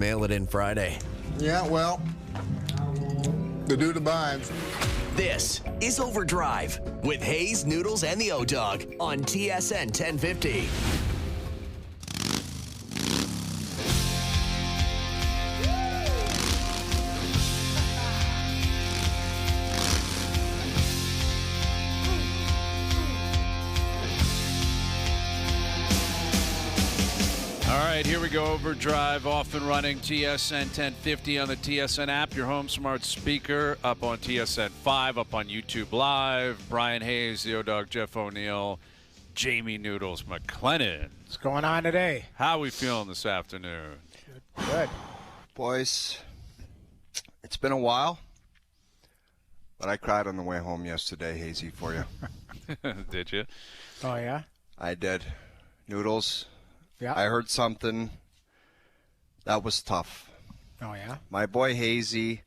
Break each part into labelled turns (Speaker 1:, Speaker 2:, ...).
Speaker 1: Mail it in Friday.
Speaker 2: Yeah, well, the dude abides.
Speaker 1: This is OverDrive with Hayes, Noodles, and the O-Dog on TSN 1050.
Speaker 3: All right, here we go. OverDrive off and running. TSN 1050 on the TSN app. Your home smart speaker up on TSN 5, up on YouTube Live. Brian Hayes, the O-Dog, Jeff O'Neill, Jamie Noodles McLennan.
Speaker 4: What's going on today?
Speaker 3: How are we feeling this afternoon?
Speaker 4: Good.
Speaker 5: Boys, it's been a while, but I cried on the way home yesterday, Hazy, for you.
Speaker 3: Did you?
Speaker 4: Oh, yeah?
Speaker 5: I did. Noodles,
Speaker 4: Yeah.
Speaker 5: I heard something that was tough.
Speaker 4: Oh, yeah?
Speaker 5: My boy Hazy,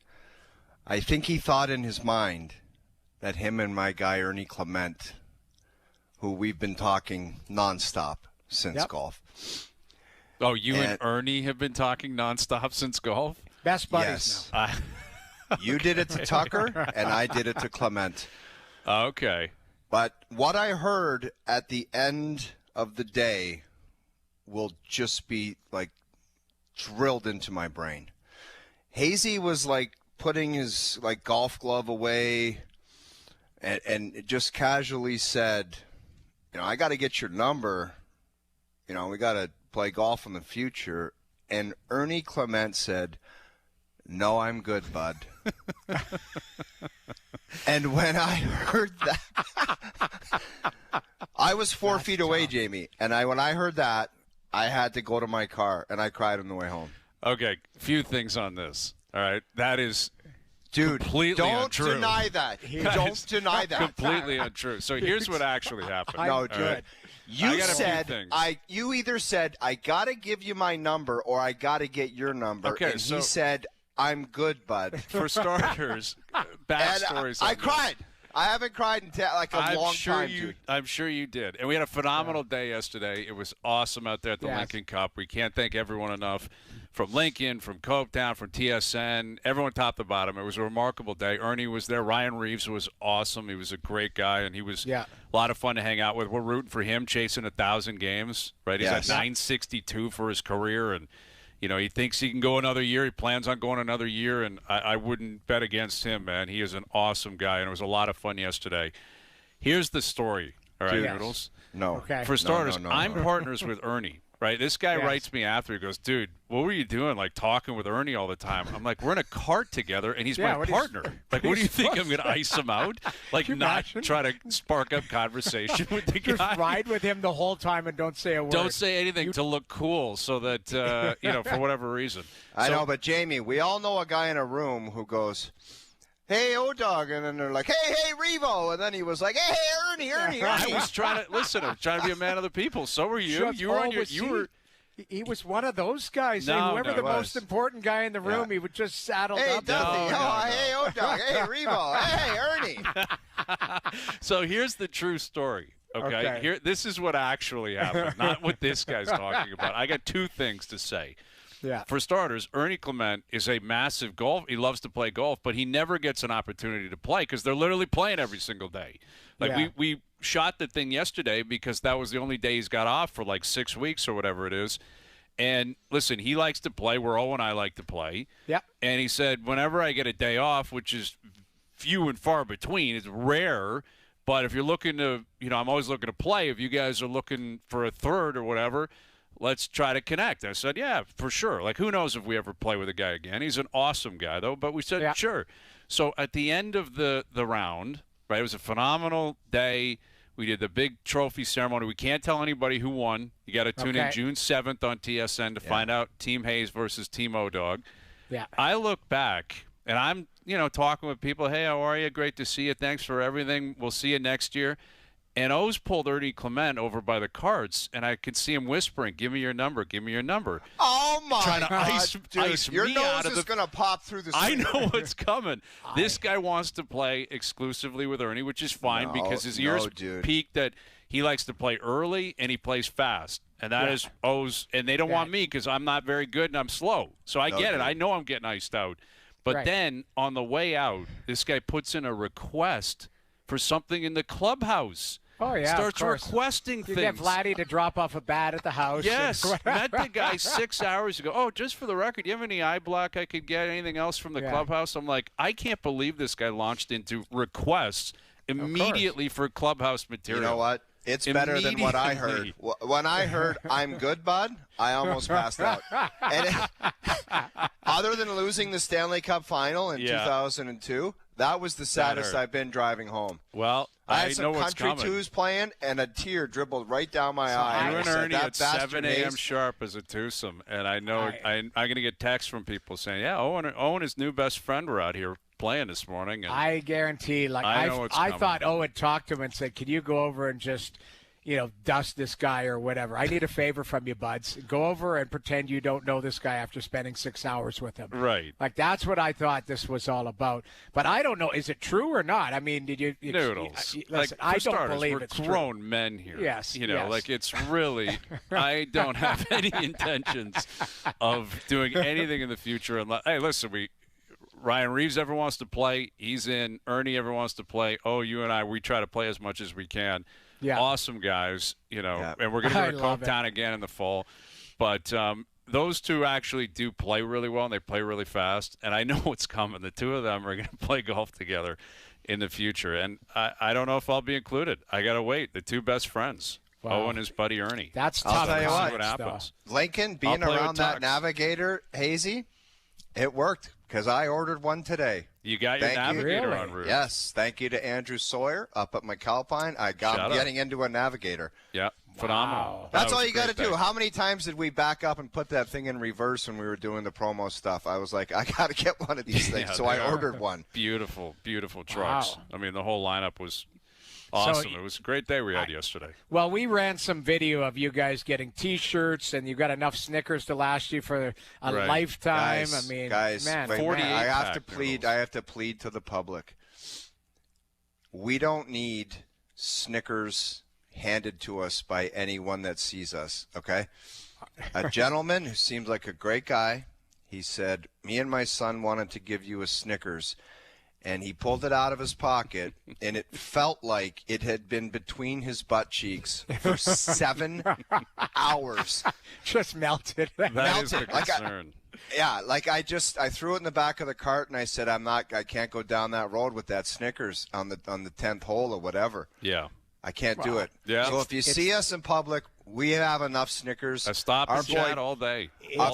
Speaker 5: I think he thought in his mind that him and my guy Ernie Clement, who we've been talking nonstop since golf.
Speaker 3: Oh, you and Ernie have been talking nonstop since golf?
Speaker 4: Best buddies now.
Speaker 5: You did it to Tucker, and I did it to Clement.
Speaker 3: Okay.
Speaker 5: But what I heard at the end of the day will just be like drilled into my brain. Hazy was like putting his like golf glove away and just casually said, you know, I got to get your number. You know, we got to play golf in the future. And Ernie Clement said, no, I'm good, bud. And when I heard that, I was 4 feet away, Jamie. And when I heard that, I had to go to my car, and I cried on the way home.
Speaker 3: Okay, few things on this. All right, that is
Speaker 5: completely
Speaker 3: untrue.
Speaker 5: Don't deny that. Don't deny that.
Speaker 3: Completely untrue. So here's what actually happened.
Speaker 5: No, dude.
Speaker 3: Right?
Speaker 5: You
Speaker 3: got a
Speaker 5: said
Speaker 3: few things.
Speaker 5: you either said I gotta give you my number or I gotta get your number.
Speaker 3: Okay,
Speaker 5: and
Speaker 3: so
Speaker 5: he said, I'm good, bud.
Speaker 3: For starters, backstories.
Speaker 5: I cried. I haven't cried in a long time, dude.
Speaker 3: I'm sure you did. And we had a phenomenal day yesterday. It was awesome out there at the Lincoln Cup. We can't thank everyone enough from Lincoln, from Copetown, from TSN, everyone top to bottom. It was a remarkable day. Ernie was there. Ryan Reeves was awesome. He was a great guy, and he was a lot of fun to hang out with. We're rooting for him, chasing 1,000 games, right? He's at 962 for his career, and you know, he thinks he can go another year. He plans on going another year, and I wouldn't bet against him, man. He is an awesome guy, and it was a lot of fun yesterday. Here's the story, all right, Noodles?
Speaker 5: No.
Speaker 4: Okay.
Speaker 3: For starters, I'm partners with Ernie, right? This guy writes me after. He goes, dude, what were you doing, like, talking with Ernie all the time? I'm like, we're in a cart together, and he's my partner. Like, what do you think? I'm going to ice him out? Like, not try to spark up conversation with the guy?
Speaker 4: Just ride with him the whole time and don't say a word.
Speaker 3: Don't say anything to look cool so that, you know, for whatever reason.
Speaker 5: I know, but Jamie, we all know a guy in a room who goes, hey, O-Dog, and then they're like, hey, Revo, and then he was like, hey, Ernie.
Speaker 3: I was trying to listen. I was trying to be a man of the people. So were you. You were on your. You were.
Speaker 4: He was one of those guys.
Speaker 3: No,
Speaker 4: whoever the
Speaker 5: was.
Speaker 4: most important guy in the room, he would just saddle
Speaker 5: Hey,
Speaker 4: up.
Speaker 5: Dusty. Hey, O-Dog. Hey, Revo. Hey, Ernie.
Speaker 3: So here's the true story. Okay. Here, this is what actually happened, not what this guy's talking about. I got two things to say.
Speaker 4: Yeah.
Speaker 3: For starters, Ernie Clement is a massive golf. He loves to play golf, but he never gets an opportunity to play because they're literally playing every single day. Like we shot the thing yesterday because that was the only day he's got off for like 6 weeks or whatever it is. And listen, he likes to play where Owen and I like to play.
Speaker 4: Yeah.
Speaker 3: And he said, whenever I get a day off, which is few and far between, it's rare. But if you're looking to, you know, I'm always looking to play. If you guys are looking for a third or whatever, let's try to connect. I said, yeah, for sure. Like, who knows if we ever play with a guy again. He's an awesome guy, though. But we said, sure. So at the end of the round, right, it was a phenomenal day. We did the big trophy ceremony. We can't tell anybody who won. You got to tune in June 7th on TSN to find out Team Hayes versus Team O-Dog.
Speaker 4: Yeah.
Speaker 3: I look back, and I'm, you know, talking with people. Hey, how are you? Great to see you. Thanks for everything. We'll see you next year. And O's pulled Ernie Clement over by the carts, and I could see him whispering, give me your number, give me your number.
Speaker 5: Oh, my
Speaker 3: Trying to
Speaker 5: God,
Speaker 3: ice
Speaker 5: your
Speaker 3: me
Speaker 5: nose
Speaker 3: out of
Speaker 5: is going to pop through the
Speaker 3: I
Speaker 5: screen.
Speaker 3: know what's coming. This guy wants to play exclusively with Ernie, which is fine because his ears peaked that he likes to play early and he plays fast. And that is O's, and they don't want me because I'm not very good and I'm slow. So I get it. I know I'm getting iced out. But then on the way out, this guy puts in a request for something in the clubhouse.
Speaker 4: Oh, yeah,
Speaker 3: starts requesting things.
Speaker 4: You get Vladdy to drop off a bat at the house.
Speaker 3: Yes. Met the guy 6 hours ago. Oh, just for the record, do you have any eye block I could get? Anything else from the clubhouse? I'm like, I can't believe this guy launched into requests immediately for clubhouse material.
Speaker 5: You know what? It's better than what I heard. When I heard "I'm good, bud," I almost passed out. And other than losing the Stanley Cup final in 2002, that was the saddest I've been driving home.
Speaker 3: Well,
Speaker 5: I had
Speaker 3: know
Speaker 5: some
Speaker 3: what's
Speaker 5: country
Speaker 3: coming.
Speaker 5: twos playing, and a tear dribbled right down my eye.
Speaker 3: You and Ernie at 7 a.m.
Speaker 5: Hayes.
Speaker 3: sharp as a twosome, and I know I'm going to get texts from people saying, "Yeah, Owen and his new best friend were out here playing this morning." And
Speaker 4: I guarantee, I thought Owen talked to him and said, "Can you go over and just, dust this guy or whatever? I need a favor from you, buds. Go over and pretend you don't know this guy after spending 6 hours with him."
Speaker 3: Right.
Speaker 4: Like, that's what I thought this was all about. But I don't know. Is it true or not? I mean, did you
Speaker 3: Noodles.
Speaker 4: Listen, I don't
Speaker 3: starters,
Speaker 4: believe
Speaker 3: we're
Speaker 4: it's
Speaker 3: grown
Speaker 4: true.
Speaker 3: men here.
Speaker 4: Yes.
Speaker 3: Like it's really. I don't have any intentions of doing anything in the future. Unless, hey, listen, Ryan Reeves ever wants to play, he's in. Ernie ever wants to play. Oh, you and I, we try to play as much as we can.
Speaker 4: Yeah.
Speaker 3: Awesome guys, and we're going to go to Coketown again in the fall. But those two actually do play really well, and they play really fast. And I know what's coming. The two of them are going to play golf together in the future. And I don't know if I'll be included. I got to wait. The two best friends, Owen and his buddy Ernie.
Speaker 4: That's tough.
Speaker 5: I'll tell you
Speaker 3: what happens.
Speaker 5: Lincoln, being around that Navigator, Hazy, it worked. Because I ordered one today.
Speaker 3: You got your Navigator
Speaker 4: Really?
Speaker 3: on route.
Speaker 5: Yes. Thank you to Andrew Sawyer up at McAlpine. I'm getting into a Navigator.
Speaker 3: Yeah. Phenomenal.
Speaker 5: That's all you got to do. How many times did we back up and put that thing in reverse when we were doing the promo stuff? I was like, I got to get one of these things. So I ordered one.
Speaker 3: Beautiful, beautiful trucks.
Speaker 4: Wow.
Speaker 3: I mean, the whole lineup was awesome.
Speaker 4: So,
Speaker 3: it was a great day we had yesterday.
Speaker 4: Well, we ran some video of you guys getting T-shirts, and you got enough Snickers to last you for a lifetime.
Speaker 5: Guys,
Speaker 4: I mean,
Speaker 5: man,
Speaker 3: 48
Speaker 5: I have to
Speaker 3: pack
Speaker 5: plead.
Speaker 3: Noodles.
Speaker 5: I have to plead to the public. We don't need Snickers handed to us by anyone that sees us. Okay, a gentleman who seems like a great guy. He said, "Me and my son wanted to give you a Snickers." And he pulled it out of his pocket, and it felt like it had been between his butt cheeks for 7 hours.
Speaker 4: Just melted.
Speaker 3: That is the concern.
Speaker 5: I threw it in the back of the cart, and I said, I can't go down that road with that Snickers on the 10th hole or whatever.
Speaker 3: Yeah.
Speaker 5: I can't do it.
Speaker 3: Yeah.
Speaker 5: So if you see us in public, we have enough Snickers.
Speaker 3: I stop and chat all day.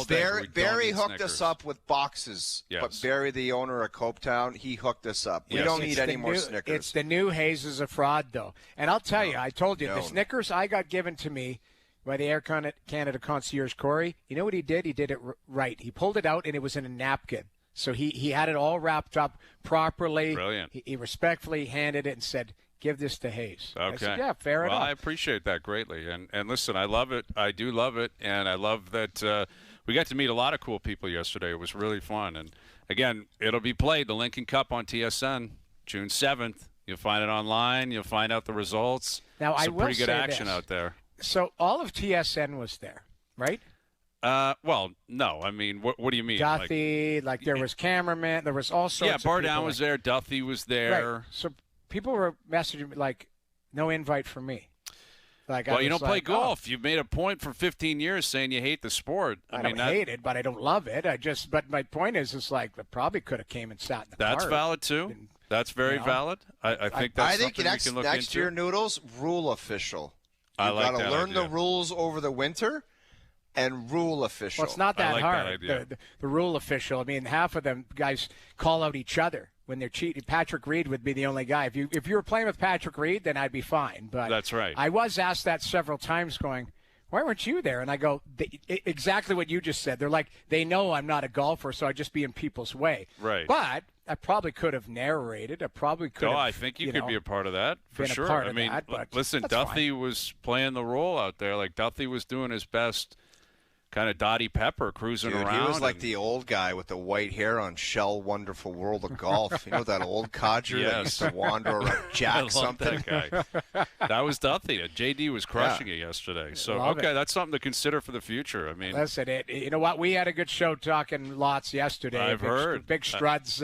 Speaker 5: Barry hooked us up with boxes.
Speaker 3: Yes.
Speaker 5: But Barry, the owner of Copetown, he hooked us up. We don't need any more Snickers.
Speaker 4: It's the new Hayes is a fraud, though. And I'll tell you, I told you, the Snickers I got given to me by the Air Canada concierge, Corey, you know what he did? He did it right. He pulled it out, and it was in a napkin. So he had it all wrapped up properly.
Speaker 3: Brilliant.
Speaker 4: He respectfully handed it and said, "Give this to Hayes."
Speaker 3: Okay.
Speaker 4: I said, yeah, fair enough.
Speaker 3: Well, I appreciate that greatly. And listen, I love it. I do love it. And I love that we got to meet a lot of cool people yesterday. It was really fun. And, again, it'll be played, the Lincoln Cup on TSN, June 7th. You'll find it online. You'll find out the results.
Speaker 4: Now,
Speaker 3: Some pretty good action out there.
Speaker 4: So all of TSN was there, right?
Speaker 3: Well, no. I mean, what do you mean?
Speaker 4: Duthie, like there was cameraman, there was all sorts of people.
Speaker 3: Yeah, Bardown was there. Duthie was there.
Speaker 4: Right. So people were messaging me like, no invite for me. Like,
Speaker 3: well, you don't play golf. You've made a point for 15 years saying you hate the sport.
Speaker 4: I don't hate it, but I don't love it. But my point is, it's like I probably could have came and sat in the
Speaker 3: That's
Speaker 4: cart.
Speaker 3: valid too. That's very valid. I think that's something we can look
Speaker 5: next
Speaker 3: into.
Speaker 5: year, Noodles, rule official. You've got to learn the rules over the winter and rule official.
Speaker 4: Well, it's not that hard.
Speaker 3: That idea.
Speaker 4: The rule official. I mean, half of them guys call out each other when they're cheating. Patrick Reed would be the only guy. If you were playing with Patrick Reed, then I'd be fine. But
Speaker 3: that's right.
Speaker 4: I was asked that several times, going, "Why weren't you there?" And I go, exactly what you just said. They're like, they know I'm not a golfer, so I'd just be in people's way.
Speaker 3: Right.
Speaker 4: But I probably could have narrated. I probably could have.
Speaker 3: I think you could be a part of that for
Speaker 4: been a
Speaker 3: sure.
Speaker 4: part
Speaker 3: I
Speaker 4: of
Speaker 3: mean,
Speaker 4: that, but
Speaker 3: listen,
Speaker 4: that's
Speaker 3: Duthie
Speaker 4: fine.
Speaker 3: was playing the role out there. Like Duthie was doing his best kind of Dottie Pepper cruising
Speaker 5: Dude,
Speaker 3: around.
Speaker 5: He was like the old guy with the white hair on Shell Wonderful World of Golf. You know that old codger that used to wander around Jack something?
Speaker 3: That guy. That was Duthie. JD was crushing it yesterday. So, that's something to consider for the future. I mean,
Speaker 4: listen, you know what? We had a good show talking lots yesterday.
Speaker 3: I've heard.
Speaker 4: Big Strud's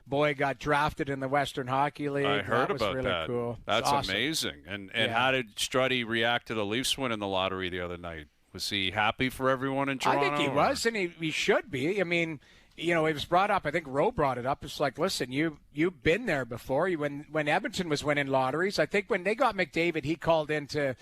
Speaker 4: boy got drafted in the Western Hockey League.
Speaker 3: I heard
Speaker 4: that was
Speaker 3: about
Speaker 4: really
Speaker 3: that.
Speaker 4: Cool.
Speaker 3: That's
Speaker 4: awesome.
Speaker 3: amazing. And how did Struddy react to the Leafs win in the lottery the other night? Was he happy for everyone in Toronto?
Speaker 4: I think he was, and he should be. I mean, it was brought up. I think Rowe brought it up. It's like, listen, you've been there before. When Edmonton was winning lotteries, I think when they got McDavid, he called into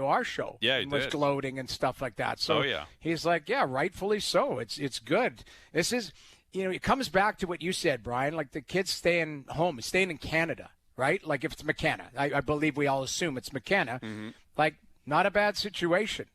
Speaker 4: our show.
Speaker 3: Yeah, he
Speaker 4: and was
Speaker 3: did.
Speaker 4: gloating and stuff like that. So
Speaker 3: yeah.
Speaker 4: He's like, yeah, rightfully so. It's good. This is, it comes back to what you said, Brian. Like the kids staying home, staying in Canada, right? Like if it's McKenna, I believe we all assume it's McKenna.
Speaker 3: Mm-hmm.
Speaker 4: Like not a bad situation.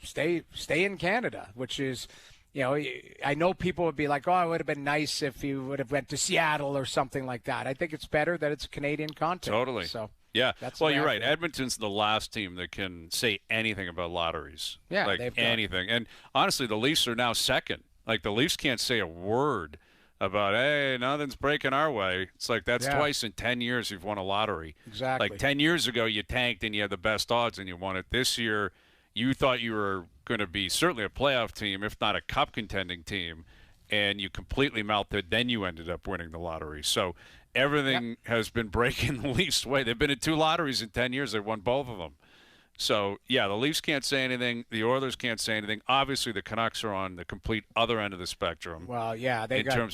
Speaker 4: Stay in Canada, which is, I know people would be like, oh, it would have been nice if you would have went to Seattle or something like that. I think it's better that it's Canadian content.
Speaker 3: Totally.
Speaker 4: So
Speaker 3: yeah. Well, you're right.
Speaker 4: Feel.
Speaker 3: Edmonton's the last team that can say anything about lotteries.
Speaker 4: Yeah,
Speaker 3: like anything. And honestly, the Leafs are now second. Like the Leafs can't say a word about, hey, nothing's breaking our way. It's like that's twice in 10 years you've won a lottery.
Speaker 4: Exactly.
Speaker 3: Like 10 years ago you tanked and you had the best odds and you won it. This year you thought you were going to be certainly a playoff team, if not a cup contending team, and you completely melted. Then you ended up winning the lottery. So everything has been breaking the Leafs' way. They've been in 2 lotteries in 10 years. They've won both of them. So, yeah, the Leafs can't say anything. The Oilers can't say anything. Obviously, the Canucks are on the complete other end of the spectrum.
Speaker 4: Well, yeah, they've got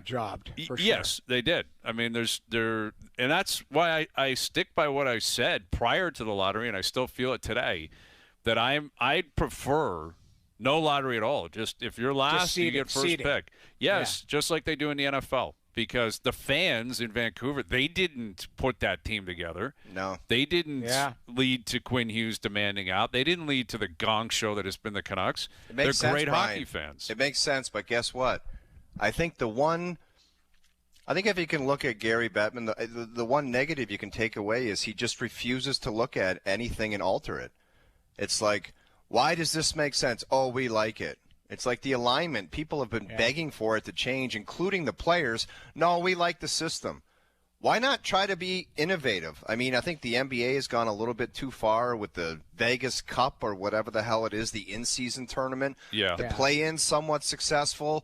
Speaker 4: jobbed. For sure.
Speaker 3: Yes, they did. I mean, and that's why I stick by what I said prior to the lottery, and I still feel it today, that I'd prefer no lottery at all. Just if you're last, you get first pick. Yes, just like they do in the NFL. Because the fans in Vancouver, they didn't put that team together.
Speaker 5: No.
Speaker 3: They didn't lead to Quinn Hughes demanding out. They didn't lead to the gong show that has been the Canucks. They're great hockey fans.
Speaker 5: It makes sense, but guess what? I think if you can look at Gary Bettman, the one negative you can take away is he just refuses to look at anything and alter it. It's like, why does this make sense? Oh, we like it. It's like the alignment. People have been begging for it to change, including the players. No, we like the system. Why not try to be innovative? I mean, I think the NBA has gone a little bit too far with the Vegas Cup or whatever the hell it is, the in-season tournament.
Speaker 3: Yeah.
Speaker 5: The play-in somewhat successful.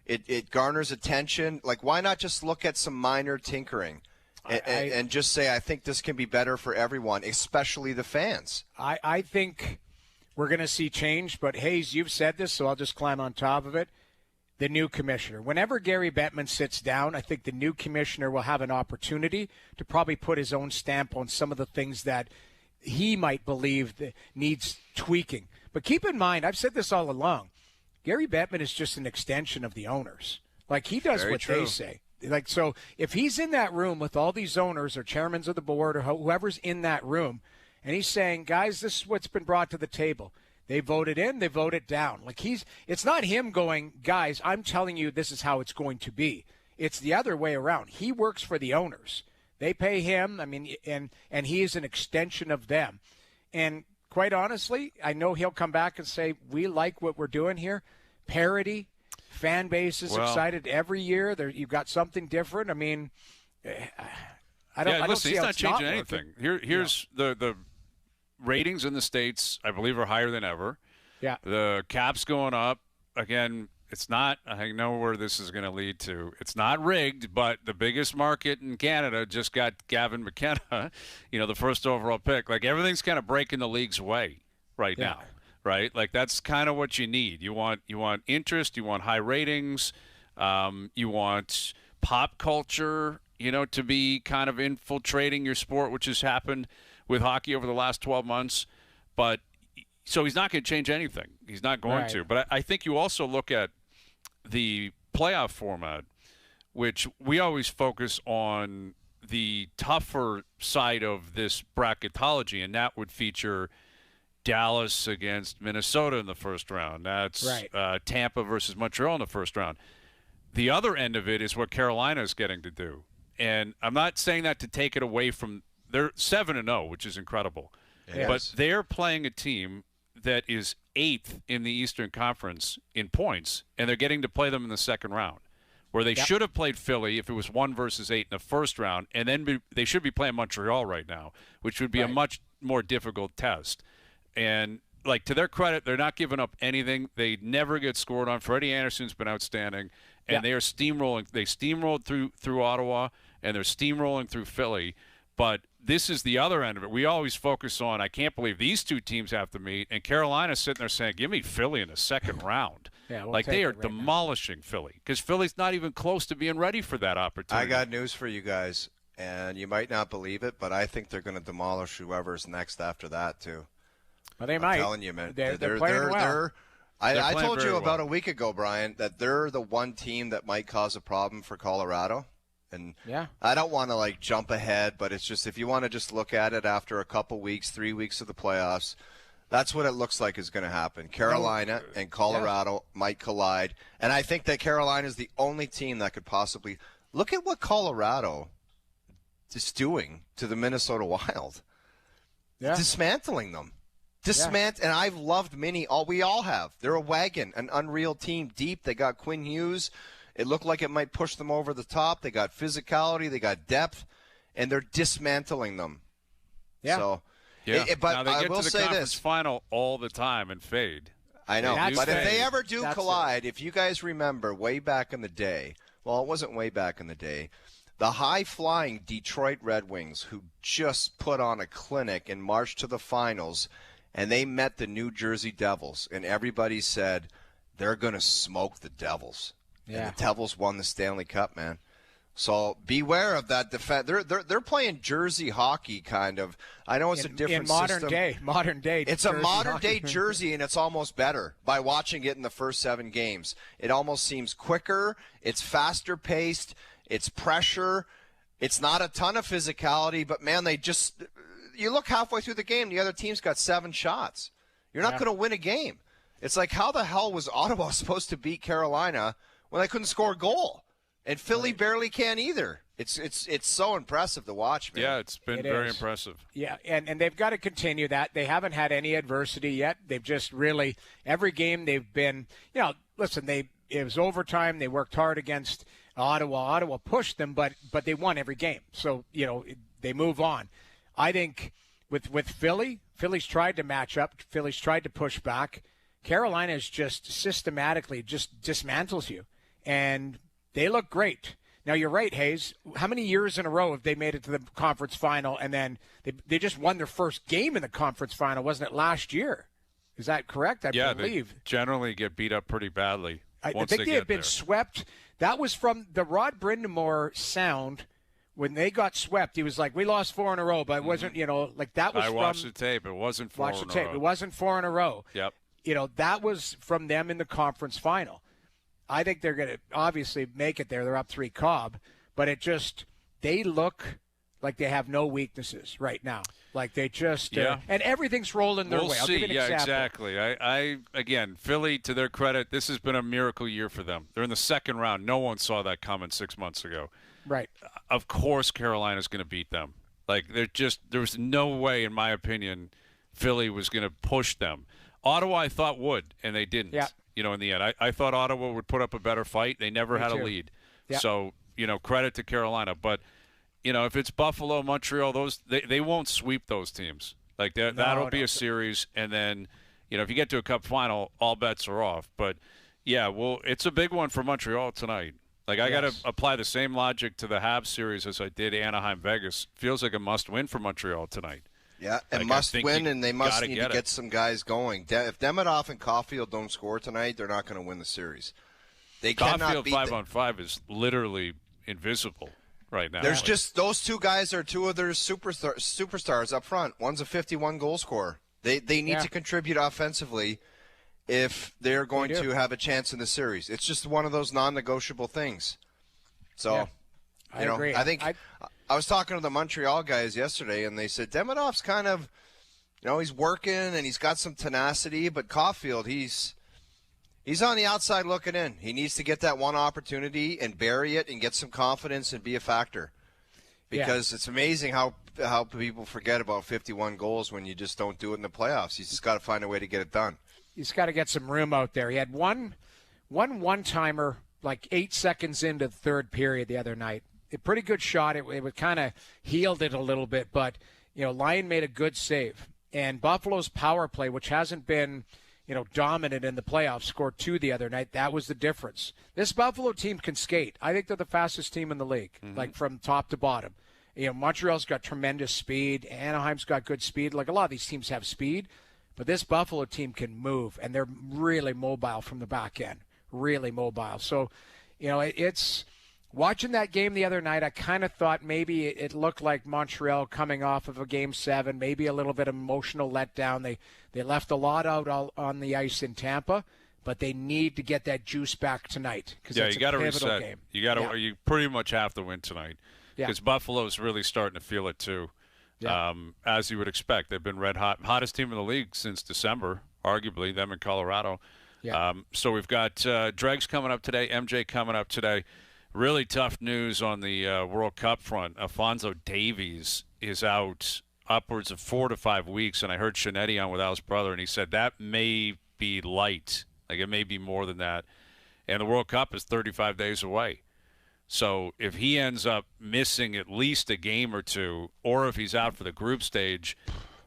Speaker 5: It garners attention. Like, why not just look at some minor tinkering and just say, I think this can be better for everyone, especially the fans?
Speaker 4: I think we're going to see change, but Hayes, you've said this, so I'll just climb on top of it. The new commissioner. Whenever Gary Bettman sits down, I think the new commissioner will have an opportunity to probably put his own stamp on some of the things that he might believe that needs tweaking. But keep in mind, I've said this all along, Gary Bettman is just an extension of the owners. Like, he does what they say. Like, so if he's in that room with all these owners or chairmen of the board or whoever's in that room, and he's saying, guys, this is what's been brought to the table. They voted in, they voted down. Like it's not him going, guys, I'm telling you this is how it's going to be. It's the other way around. He works for the owners. They pay him, I mean, and he is an extension of them. And quite honestly, I know he'll come back and say, we like what we're doing here. Parity, fan base is excited every year. You've got something different. I mean, I don't see
Speaker 3: he's
Speaker 4: how
Speaker 3: not
Speaker 4: it's
Speaker 3: changing
Speaker 4: not
Speaker 3: anything. Here's the ratings in the States, I believe, are higher than ever.
Speaker 4: Yeah.
Speaker 3: The cap's going up. Again, it's not – I know where this is going to lead to. It's not rigged, but the biggest market in Canada just got Gavin McKenna, the first overall pick. Like, everything's kind of breaking the league's way right now, right? Like, that's kind of what you need. You want interest. You want high ratings. You want pop culture, to be kind of infiltrating your sport, which has happened – with hockey over the last 12 months. But so he's not going to change anything. He's not going to. But I think you also look at the playoff format, which we always focus on the tougher side of this bracketology, and that would feature Dallas against Minnesota in the first round. That's Tampa versus Montreal in the first round. The other end of it is what Carolina is getting to do. And I'm not saying that to take it away from – they're 7-0, which is incredible.
Speaker 5: Yes.
Speaker 3: But they're playing a team that is 8th in the Eastern Conference in points, and they're getting to play them in the second round, where they should have played Philly if it was 1 versus 8 in the first round, and then they should be playing Montreal right now, which would be a much more difficult test. And, like, to their credit, they're not giving up anything. They never get scored on. Freddie Anderson's been outstanding, and they are steamrolling. They steamrolled through Ottawa, and they're steamrolling through Philly. But this is the other end of it. We always focus on, I can't believe these two teams have to meet, and Carolina's sitting there saying, give me Philly in the second round. Like, they are demolishing Philly, because Philly's not even close to being ready for that opportunity.
Speaker 5: I got news for you guys, and you might not believe it, but I think they're going to demolish whoever's next after that, too.
Speaker 4: Well, they might.
Speaker 5: I'm telling you, man.
Speaker 4: They're playing well.
Speaker 5: I told you about a week ago, Brian, that they're the one team that might cause a problem for Colorado. And I don't want to, like, jump ahead, but it's just if you want to just look at it after a couple weeks, 3 weeks of the playoffs, that's what it looks like is going to happen. Carolina and Colorado might collide. And I think that Carolina is the only team that could possibly – look at what Colorado is doing to the Minnesota Wild. Dismantling them. And I've loved Minnie. We all have. They're a wagon, an unreal team, deep. They got Quinn Hughes. It looked like it might push them over the top. They got physicality. They got depth, and they're dismantling them. Yeah. So, but
Speaker 3: now they get
Speaker 5: I will
Speaker 3: to the
Speaker 5: say
Speaker 3: conference
Speaker 5: this:
Speaker 3: final all the time and fade.
Speaker 5: I know, but if they ever do collide, if you guys remember way back in the day, well, it wasn't way back in the day. The high-flying Detroit Red Wings, who just put on a clinic and marched to the finals, and they met the New Jersey Devils, and everybody said they're going to smoke the Devils. And the Devils won the Stanley Cup, man. So beware of that defense. They're playing Jersey hockey, kind of. I know it's a different
Speaker 4: modern
Speaker 5: system.
Speaker 4: Modern day.
Speaker 5: It's a modern-day Jersey, and it's almost better by watching it in the first 7 games. It almost seems quicker. It's faster-paced. It's pressure. It's not a ton of physicality, but, man, you look halfway through the game, the other team's got 7 shots. You're not going to win a game. It's like, how the hell was Ottawa supposed to beat Carolina when they couldn't score a goal? And Philly barely can either. It's so impressive to watch, man.
Speaker 3: Yeah, it's been very impressive.
Speaker 4: Yeah, and they've got to continue that. They haven't had any adversity yet. They've just really, every game they've been, listen, it was overtime. They worked hard against Ottawa. Ottawa pushed them, but they won every game. So, they move on. I think with Philly's tried to match up. Philly's tried to push back. Carolina's just systematically just dismantles you. And they look great. Now, you're right, Hayes. How many years in a row have they made it to the conference final, and then they just won their first game in the conference final? Wasn't it last year? Is that correct? I believe.
Speaker 3: They generally get beat up pretty badly.
Speaker 4: I think they have been swept. That was from the Rod Brindamore sound. When they got swept, he was like, we lost 4 in a row, but it wasn't, that was
Speaker 3: I watched the tape. It wasn't 4 in a row.
Speaker 4: It wasn't 4 in a row.
Speaker 3: Yep.
Speaker 4: That was from them in the conference final. I think they're going to obviously make it there. They're up 3 Cobb, but they look like they have no weaknesses right now. Like they just, and everything's rolling their way.
Speaker 3: We'll
Speaker 4: I'll
Speaker 3: see.
Speaker 4: give you an example.
Speaker 3: Exactly. Again, Philly, to their credit, this has been a miracle year for them. They're in the second round. No one saw that coming 6 months ago.
Speaker 4: Right.
Speaker 3: Of course, Carolina's going to beat them. Like there was no way, in my opinion, Philly was going to push them. Ottawa, I thought would, and they didn't. Yeah. In the end, I thought Ottawa would put up a better fight. They never had a lead. Yep. So, credit to Carolina. But, if it's Buffalo, Montreal, they won't sweep those teams. Like that'll be a series. And then, if you get to a cup final, all bets are off. But, it's a big one for Montreal tonight. Like I got to apply the same logic to the Habs series as I did Anaheim-Vegas. Feels like a must-win for Montreal tonight.
Speaker 5: Yeah, and must win, and they must need to get some guys going. If Demidov and Caulfield don't score tonight, they're not going to win the series. They cannot beat
Speaker 3: 5-on-5 is literally invisible right now.
Speaker 5: There's just those 2 guys are 2 of their superstars up front. One's a 51 goal scorer. They need to contribute offensively if they're going to have a chance in the series. It's just one of those non-negotiable things. So,
Speaker 4: I agree.
Speaker 5: I think I was talking to the Montreal guys yesterday, and they said Demidov's kind of, he's working and he's got some tenacity, but Caulfield, he's on the outside looking in. He needs to get that one opportunity and bury it and get some confidence and be a factor. Because it's amazing how how people forget about 51 goals when you just don't do it in the playoffs. You just got to find a way to get it done.
Speaker 4: He's got to get some room out there. He had one-timer like 8 seconds into the third period the other night. A pretty good shot. It would kind of healed it a little bit, but Lyon made a good save. And Buffalo's power play, which hasn't been dominant in the playoffs, scored 2 the other night. That was the difference. This Buffalo team can skate. I think they're the fastest team in the league, like from top to bottom. Montreal's got tremendous speed. Anaheim's got good speed. Like a lot of these teams have speed, but this Buffalo team can move, and they're really mobile from the back end. Really mobile. So, it's watching that game the other night, I kind of thought maybe it looked like Montreal coming off of a Game 7, maybe a little bit of emotional letdown. They left a lot out on the ice in Tampa, but they need to get that juice back tonight because it's a pivotal game.
Speaker 3: You pretty much have to win tonight because Buffalo's really starting to feel it too. Yeah. As you would expect. They've been red hot. Hottest team in the league since December, arguably, them in Colorado. Yeah. So we've got Dregs coming up today, MJ coming up today. Really tough news on the World Cup front. Alphonso Davies is out upwards of 4 to 5 weeks, and I heard Shinetti on with Al's brother, and he said that may be light. Like, it may be more than that. And the World Cup is 35 days away. So if he ends up missing at least a game or two, or if he's out for the group stage,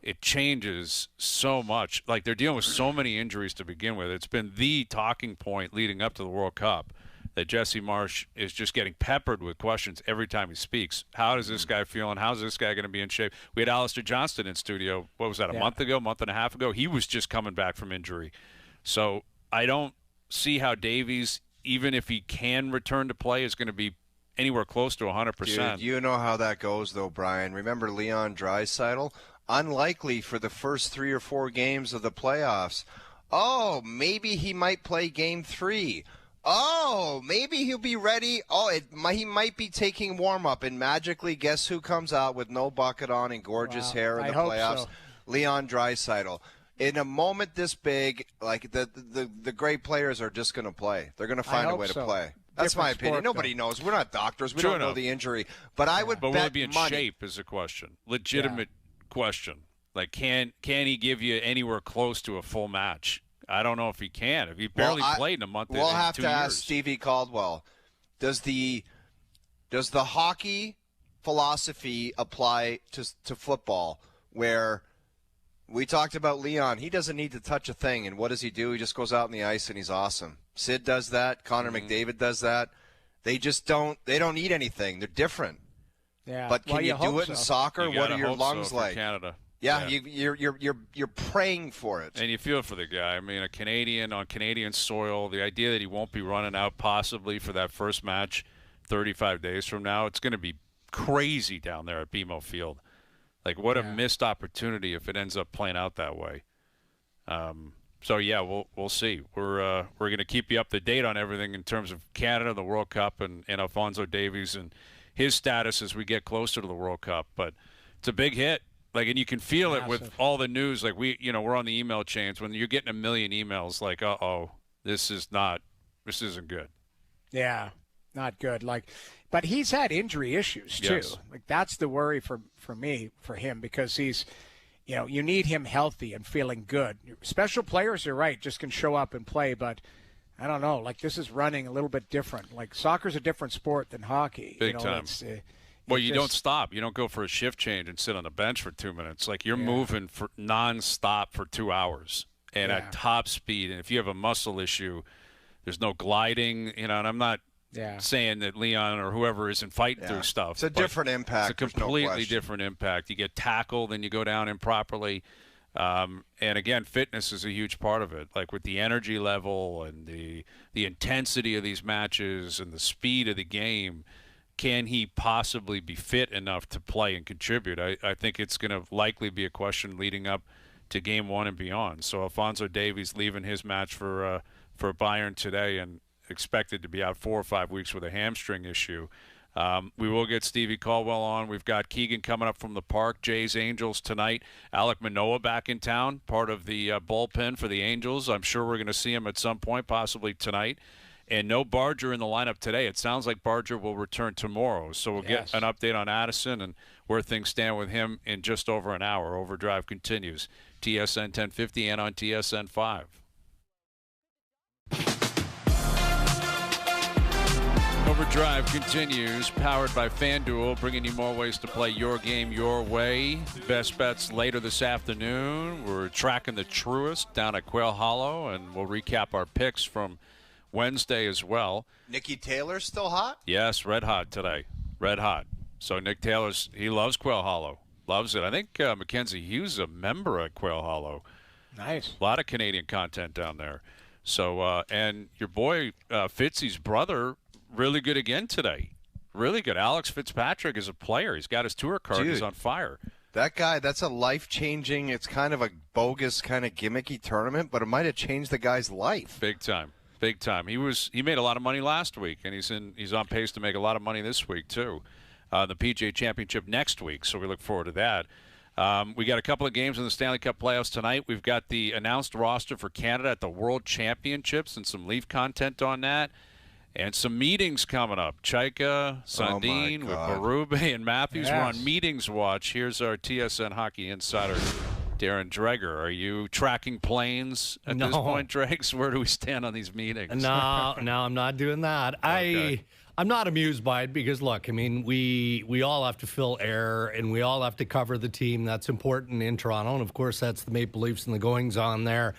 Speaker 3: it changes so much. Like, they're dealing with so many injuries to begin with. It's been the talking point leading up to the World Cup that Jesse Marsh is just getting peppered with questions every time he speaks. How is this guy feeling? How's this guy going to be in shape? We had Alistair Johnston in studio, what was that, a month and a half ago? He was just coming back from injury. So I don't see how Davies, even if he can return to play, is going to be anywhere close to 100%.
Speaker 5: Dude, you know how that goes, though, Brian. Remember Leon Draisaitl? Unlikely for the first 3 or 4 games of the playoffs. Oh, maybe he might play Game 3. Oh, maybe he'll be ready. Oh, he might be taking warm-up, and magically, guess who comes out with no bucket on and gorgeous hair in the playoffs? So. Leon Draisaitl. In a moment this big, like the great players are just going to play. They're going to find a way to play. That's my opinion. Nobody knows. We're not doctors. We don't know the injury. But I would bet
Speaker 3: will he be in
Speaker 5: money.
Speaker 3: shape is a question. Legitimate question. Like, can he give you anywhere close to a full match? I don't know if he can. If he barely played in a month,
Speaker 5: we'll have to ask
Speaker 3: years.
Speaker 5: Stevie Caldwell. Does the hockey philosophy apply to football? Where we talked about Leon, he doesn't need to touch a thing, and what does he do? He just goes out on the ice and he's awesome. Sid does that. Connor McDavid does that. They just don't. They don't need anything. They're different.
Speaker 4: Yeah.
Speaker 5: But can you do it in soccer? What are your lungs like?
Speaker 3: Canada.
Speaker 5: Yeah, you're praying for it.
Speaker 3: And you feel for the guy. I mean, a Canadian on Canadian soil, the idea that he won't be running out possibly for that first match 35 days from now, it's going to be crazy down there at BMO Field. Like, what a missed opportunity if it ends up playing out that way. So, yeah, we'll see. We're going to keep you up to date on everything in terms of Canada, the World Cup, and Alphonso Davies and his status as we get closer to the World Cup. But it's a big hit. Like, and you can feel it with all the news. Like, we're on the email chains. When you're getting a million emails, like, this isn't good.
Speaker 4: Yeah, not good. Like, but he's had injury issues too.
Speaker 3: Yes.
Speaker 4: Like, that's the worry for him, because he's, you need him healthy and feeling good. Special players are right, just can show up and play, but I don't know. Like, this is running a little bit different. Like, soccer's a different sport than hockey.
Speaker 3: Big time. Well, you don't stop. You don't go for a shift change and sit on the bench for 2 minutes. Like, you're moving for nonstop for 2 hours and at top speed. And if you have a muscle issue, there's no gliding. And I'm not saying that Leon or whoever isn't fighting through stuff.
Speaker 5: It's a different impact.
Speaker 3: It's a completely different impact. You get tackled and you go down improperly. And again, fitness is a huge part of it. Like, with the energy level and the intensity of these matches and the speed of the game. Can he possibly be fit enough to play and contribute? I think it's going to likely be a question leading up to Game 1 and beyond. So Alphonso Davies leaving his match for Bayern today and expected to be out 4 or 5 weeks with a hamstring issue. We will get Stevie Caldwell on. We've got Keegan coming up from the Park, Jays Angels tonight. Alec Manoah back in town, part of the bullpen for the Angels. I'm sure we're going to see him at some point, possibly tonight. And no Barger in the lineup today. It sounds like Barger will return tomorrow. So we'll get an update on Addison and where things stand with him in just over an hour. Overdrive continues. TSN 1050 and on TSN 5. Overdrive continues, powered by FanDuel, bringing you more ways to play your game your way. Best bets later this afternoon. We're tracking the Truist down at Quail Hollow, and we'll recap our picks from Wednesday as well.
Speaker 5: Nicky Taylor's still hot?
Speaker 3: Yes, red hot today. Red hot. So Nick Taylor's, he loves Quail Hollow. Loves it. I think Mackenzie Hughes is a member at Quail Hollow.
Speaker 4: Nice.
Speaker 3: A lot of Canadian content down there. So, and your boy Fitzy's brother, really good again today. Really good. Alex Fitzpatrick is a player. He's got his tour card.
Speaker 5: Dude,
Speaker 3: he's on fire.
Speaker 5: That guy, that's a life-changing, it's kind of a bogus kind of gimmicky tournament, but it might have changed the guy's life.
Speaker 3: Big time. Big time. He made a lot of money last week, and he's on pace to make a lot of money this week too. The PGA Championship next week, so we look forward to that. We got a couple of games in the Stanley Cup playoffs tonight. We've got the announced roster for Canada at the World Championships and some Leaf content on that. And some meetings coming up. Chaika, Sundin, with Berube and Matthews. Yes. We're on meetings watch. Here's our TSN hockey insider, Darren Dreger. Are you tracking planes at this point, Dregs? Where do we stand on these meetings?
Speaker 6: No, I'm not doing that.
Speaker 3: Okay.
Speaker 6: I'm not amused by it because, look, I mean, we all have to fill air and we all have to cover the team. That's important in Toronto. And, of course, that's the Maple Leafs and the goings-on there.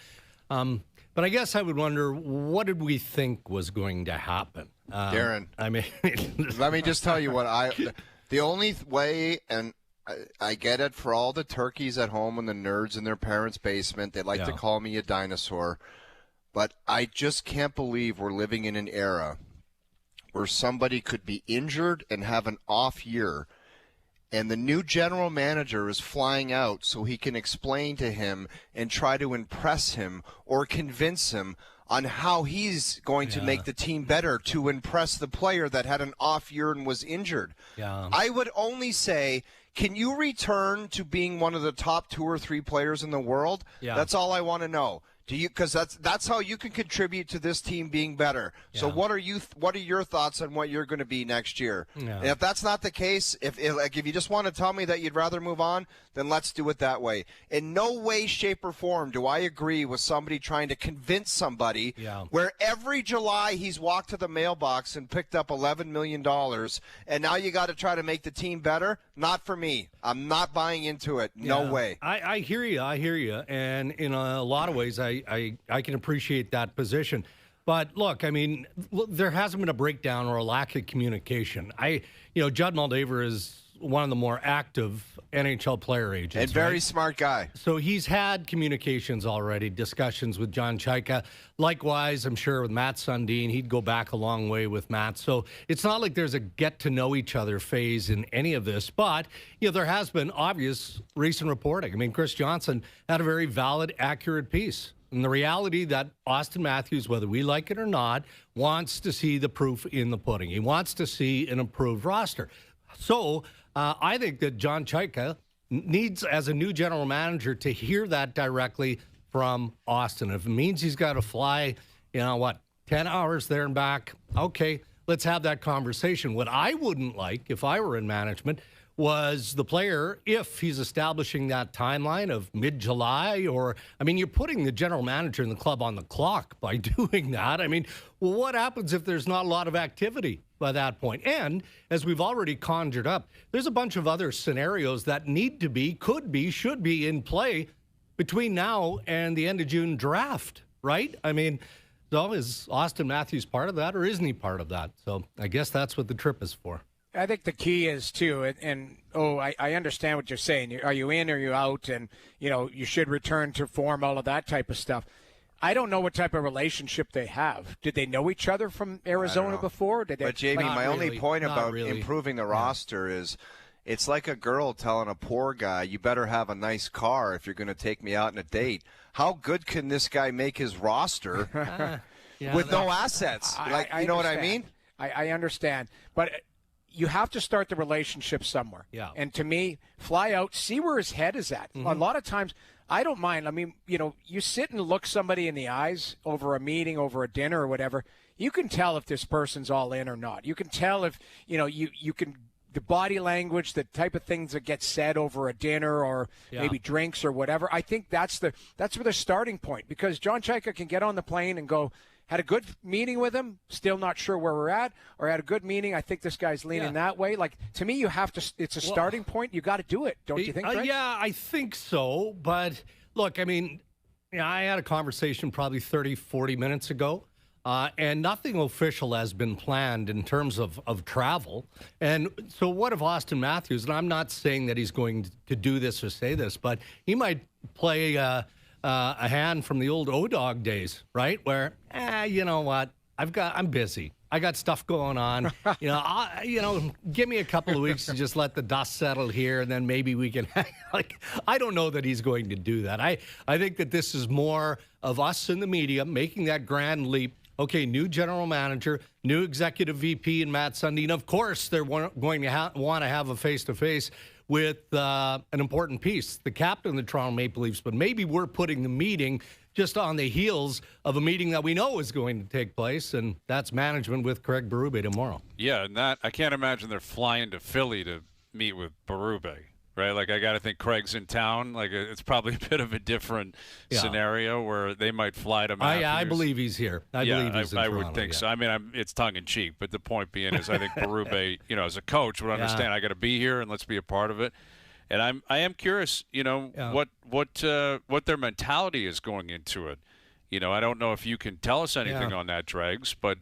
Speaker 6: But I guess I would wonder, what did we think was going to happen?
Speaker 5: Darren,
Speaker 6: I mean,
Speaker 5: let me just tell you the only way, and I get it for all the turkeys at home and the nerds in their parents' basement, they like to call me a dinosaur, but I just can't believe we're living in an era where somebody could be injured and have an off year, and the new general manager is flying out so he can explain to him and try to impress him or convince him on how he's going to make the team better to impress the player that had an off year and was injured.
Speaker 6: Yeah.
Speaker 5: I would only say, can you return to being one of the top 2 or 3 players in the world? Yeah. That's all I want to know. Do you? Because that's how you can contribute to this team being better. Yeah. So what are your thoughts on what you're going to be next year? Yeah. And if that's not the case, if you just want to tell me that you'd rather move on, then let's do it that way. In no way, shape, or form do I agree with somebody trying to convince somebody where every July he's walked to the mailbox and picked up $11 million, and now you got to try to make the team better. Not for me. I'm not buying into it. No way.
Speaker 6: I hear you. And in a lot of ways, I can appreciate that position. But look, I mean, there hasn't been a breakdown or a lack of communication. Judd Moldaver is one of the more active NHL player agents.
Speaker 5: And very smart guy.
Speaker 6: So he's had communications already, discussions with John Chaika. Likewise, I'm sure with Matt Sundin, he'd go back a long way with Matt. So it's not like there's a get-to-know-each-other phase in any of this. But, there has been obvious recent reporting. I mean, Chris Johnson had a very valid, accurate piece. And the reality that Austin Matthews, whether we like it or not, wants to see the proof in the pudding. He wants to see an improved roster. So I think that John Chaika needs, as a new general manager, to hear that directly from Austin. If it means he's got to fly, 10 hours there and back, okay, let's have that conversation. What I wouldn't like, if I were in management, was the player, if he's establishing that timeline of mid-July you're putting the general manager in the club on the clock by doing that. I mean, what happens if there's not a lot of activity by that point? And as we've already conjured up, there's a bunch of other scenarios that need to be, could be, should be in play between now and the end of June draft, right? I mean, so is Austin Matthews part of that or isn't he part of that? So I guess that's what the trip is for.
Speaker 4: I think the key is, too, I understand what you're saying. Are you in or are you out? And, you should return to form, all of that type of stuff. I don't know what type of relationship they have. Did they know each other from Arizona before?
Speaker 5: But, Jamie, my only point about improving the roster is it's like a girl telling a poor guy, you better have a nice car if you're going to take me out on a date. How good can this guy make his roster with no assets? You know what I mean?
Speaker 4: I understand. But you have to start the relationship somewhere. Yeah. And to me, fly out, see where his head is at. Mm-hmm. A lot of times, I don't mind. I mean, you sit and look somebody in the eyes over a meeting, over a dinner or whatever. You can tell if this person's all in or not. You can tell if, you can, the body language, the type of things that get said over a dinner or maybe drinks or whatever. I think that's where the starting point, because John Chayka can get on the plane and go, had a good meeting with him, still not sure where we're at, or had a good meeting, I think this guy's leaning that way. Like, to me, you have to, it's a starting point. You got to do it, don't you think, Greg?
Speaker 6: Yeah, I think so. But look, I mean, I had a conversation probably 30, 40 minutes ago, and nothing official has been planned in terms of travel. And so what if Austin Matthews, and I'm not saying that he's going to do this or say this, but he might play a hand from the old O-Dog days, right? Where, you know what? I'm busy. I got stuff going on. Give me a couple of weeks to just let the dust settle here, and then maybe we can. I don't know that he's going to do that. I think that this is more of us in the media making that grand leap. Okay, new general manager, new executive VP, and Matt Sundin. Of course, they're going to want to have a face-to-face with an important piece, the captain of the Toronto Maple Leafs. But maybe we're putting the meeting just on the heels of a meeting that we know is going to take place, and that's management with Craig Berube tomorrow.
Speaker 3: Yeah, and that I can't imagine they're flying to Philly to meet with Berube, right? Like, I got to think Craig's in town. Like, it's probably a bit of a different scenario where they might fly to Matthews.
Speaker 6: I believe he's here. I believe he's in Toronto.
Speaker 3: I would think so. I mean, it's tongue-in-cheek, but the point being is I think Berube, as a coach would understand I got to be here and let's be a part of it. And I am curious, what their mentality is going into it. I don't know if you can tell us anything on that, Dregs, but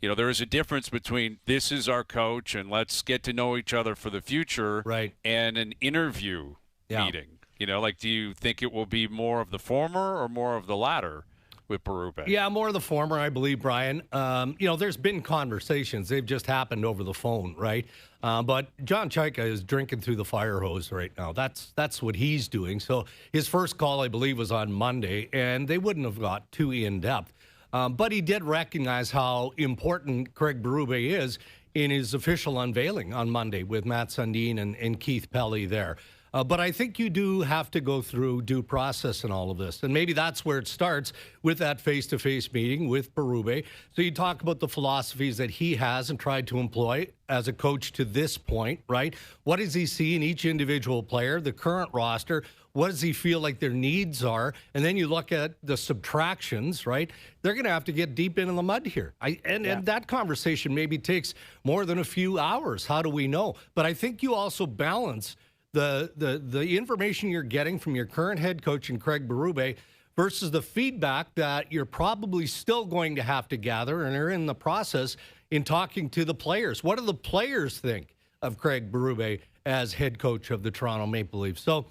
Speaker 3: there is a difference between this is our coach and let's get to know each other for the future,
Speaker 6: right, and
Speaker 3: an interview meeting. Do you think it will be more of the former or more of the latter with Berube?
Speaker 6: Yeah, more of the former, I believe, Brian. There's been conversations. They've just happened over the phone, right? But John Chayka is drinking through the fire hose right now. That's what he's doing. So his first call, I believe, was on Monday, and they wouldn't have got too in-depth. But he did recognize how important Craig Berube is in his official unveiling on Monday with Matt Sundin and Keith Pelly there. But I think you do have to go through due process in all of this. And maybe that's where it starts with that face-to-face meeting with Berube. So you talk about the philosophies that he has and tried to employ as a coach to this point, right? What does he see in each individual player, the current roster? What does he feel like their needs are? And then you look at the subtractions, right? They're going to have to get deep into the mud here. And that conversation maybe takes more than a few hours. How do we know? But I think you also balance the information you're getting from your current head coach and Craig Berube versus the feedback that you're probably still going to have to gather and are in the process in talking to the players. What do the players think of Craig Berube as head coach of the Toronto Maple Leafs? So,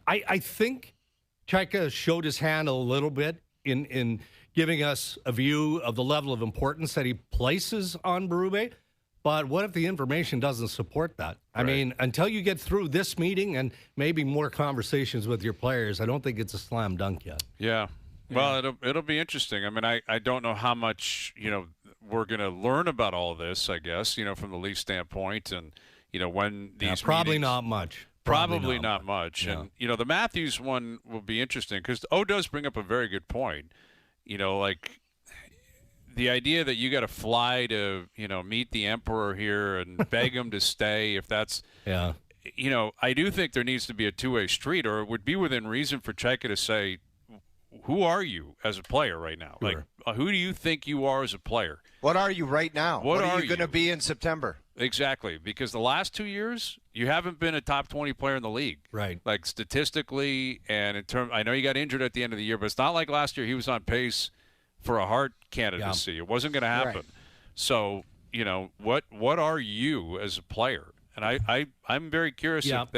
Speaker 6: I think Chayka showed his hand a little bit in giving us a view of the level of importance that he places on Berube. But what if the information doesn't support that? I mean, until you get through this meeting and maybe more conversations with your players, I don't think it's a slam dunk yet.
Speaker 3: Yeah. Well, it'll be interesting. I mean, I don't know how much, we're going to learn about all of this, I guess, from the Leaf standpoint. And, when these
Speaker 6: probably
Speaker 3: meetings,
Speaker 6: not much.
Speaker 3: Probably not much.
Speaker 6: Yeah.
Speaker 3: And, the Matthews one will be interesting because O does bring up a very good point. The idea that you got to fly to, meet the emperor here and beg him to stay, if that's, I do think there needs to be a two-way street, or it would be within reason for Chayka to say, who are you as a player right now?
Speaker 6: Sure.
Speaker 3: Like, who do you think you are as a player?
Speaker 5: What are you right now?
Speaker 3: What
Speaker 5: are
Speaker 3: are
Speaker 5: you going to be in September?
Speaker 3: Exactly, because the last 2 years, you haven't been a top 20 player in the league.
Speaker 6: Right.
Speaker 3: Like, statistically, and in terms, I know you got injured at the end of the year, but it's not like last year he was on pace for a Hart candidacy. Yeah. It wasn't going to happen. Right. So, what are you as a player? And I'm very curious if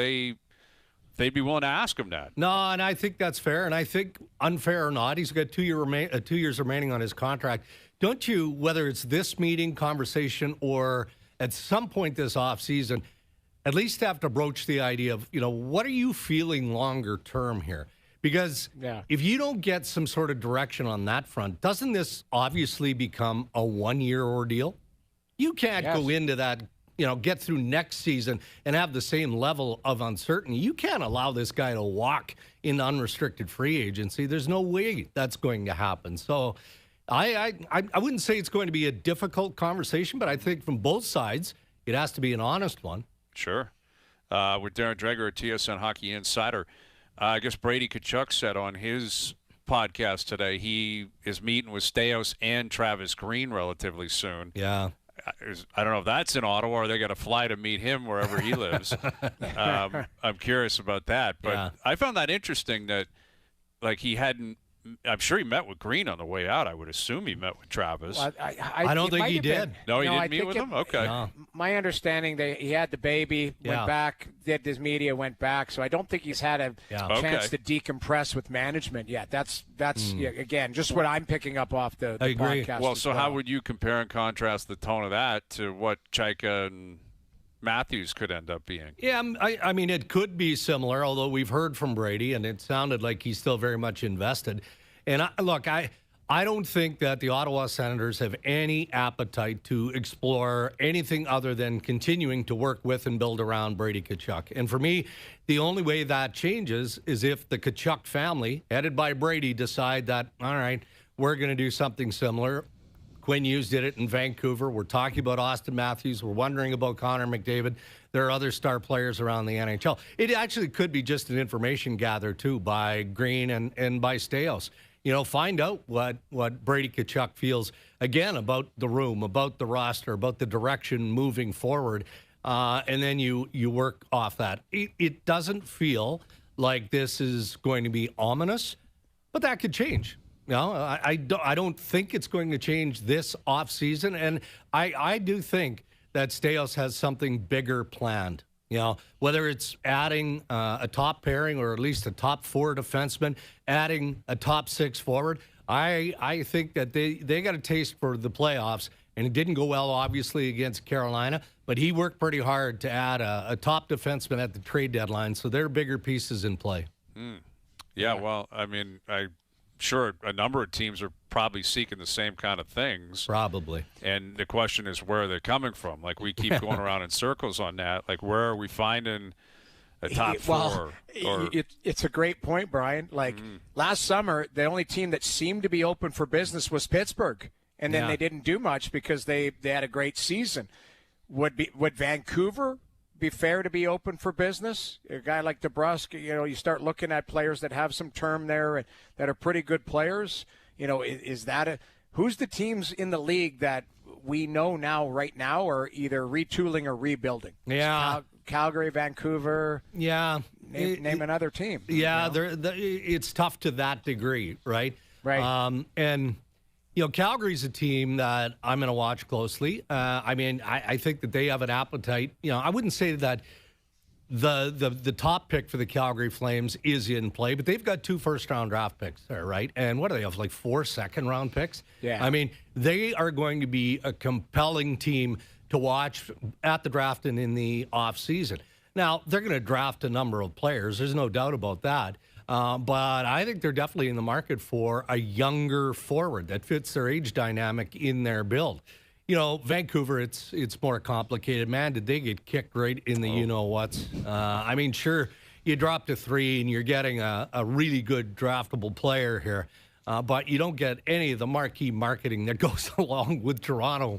Speaker 3: they'd be willing to ask him that.
Speaker 6: No, and I think that's fair. And I think, unfair or not, he's got 2 years remaining on his contract. Don't you, whether it's this meeting, conversation, or at some point this offseason, at least have to broach the idea of, what are you feeling longer term here? Because if you don't get some sort of direction on that front, doesn't this obviously become a one-year ordeal? You can't go into that get through next season and have the same level of uncertainty. You can't allow this guy to walk in unrestricted free agency. There's no way that's going to happen. So I wouldn't say it's going to be a difficult conversation, but I think from both sides, it has to be an honest one.
Speaker 3: Sure. With Darren Dreger at TSN Hockey Insider, I guess Brady Tkachuk said on his podcast today he is meeting with Staios and Travis Green relatively soon.
Speaker 6: Yeah.
Speaker 3: I don't know if that's in Ottawa or they got to fly to meet him wherever he lives. I'm curious about that. But I found that interesting that, like, he hadn't – I'm sure he met with Green on the way out. I would assume he met with Travis.
Speaker 4: Well,
Speaker 6: I don't think he did.
Speaker 3: No, he didn't meet with him? Okay.
Speaker 6: No.
Speaker 4: My understanding, he had the baby, went back, did his media, went back. So I don't think he's had a chance to decompress with management yet. That's again, just what I'm picking up off the podcast.
Speaker 3: Well, so how would you compare and contrast the tone of that to what Chaika and Matthews could end up being?
Speaker 6: Yeah, I mean, it could be similar, although we've heard from Brady, and it sounded like he's still very much invested. And I don't think that the Ottawa Senators have any appetite to explore anything other than continuing to work with and build around Brady Tkachuk. And for me, the only way that changes is if the Tkachuk family, headed by Brady, decide that, all right, we're going to do something similar. Quinn Hughes did it in Vancouver. We're talking about Austin Matthews. We're wondering about Connor McDavid. There are other star players around the NHL. It actually could be just an information gather, too, by Green and by Staios. Find out what Brady Tkachuk feels, again, about the room, about the roster, about the direction moving forward, and then you work off that. It doesn't feel like this is going to be ominous, but that could change. I don't think it's going to change this offseason, and I do think that Staios has something bigger planned. Whether it's adding a top pairing or at least a top 4 defenseman, adding a top 6 forward, I think that they got a taste for the playoffs, and it didn't go well, obviously, against Carolina, but he worked pretty hard to add a top defenseman at the trade deadline, so there are bigger pieces in play.
Speaker 3: Yeah, well, I mean, I'm sure a number of teams are probably seeking the same kind of things.
Speaker 6: Probably.
Speaker 3: And the question is where they're coming from. Like, we keep going around in circles on that. Like, where are we finding a top 4?
Speaker 4: It's a great point, Brian. Like, last summer, the only team that seemed to be open for business was Pittsburgh. And then they didn't do much because they had a great season. Would Vancouver be fair to be open for business? A guy like DeBrusque, you start looking at players that have some term there and that are pretty good players. Is that who's the teams in the league that we know right now are either retooling or rebuilding?
Speaker 6: Yeah.
Speaker 4: Calgary, Vancouver.
Speaker 6: Yeah.
Speaker 4: Name another team.
Speaker 6: Yeah, it's tough to that degree, right?
Speaker 4: Right.
Speaker 6: And Calgary's a team that I'm going to watch closely. I think that they have an appetite. I wouldn't say that the top pick for the Calgary Flames is in play, but they've got 2 first-round draft picks there, right? And what do they have, like 4 second-round picks?
Speaker 4: Yeah.
Speaker 6: I mean, they are going to be a compelling team to watch at the draft and in the offseason. Now, they're going to draft a number of players. There's no doubt about that. But I think they're definitely in the market for a younger forward that fits their age dynamic in their build. Vancouver, it's more complicated. Man, did they get kicked right in the you-know-whats. Sure, you drop to 3 and you're getting a really good draftable player here, but you don't get any of the marquee marketing that goes along with Toronto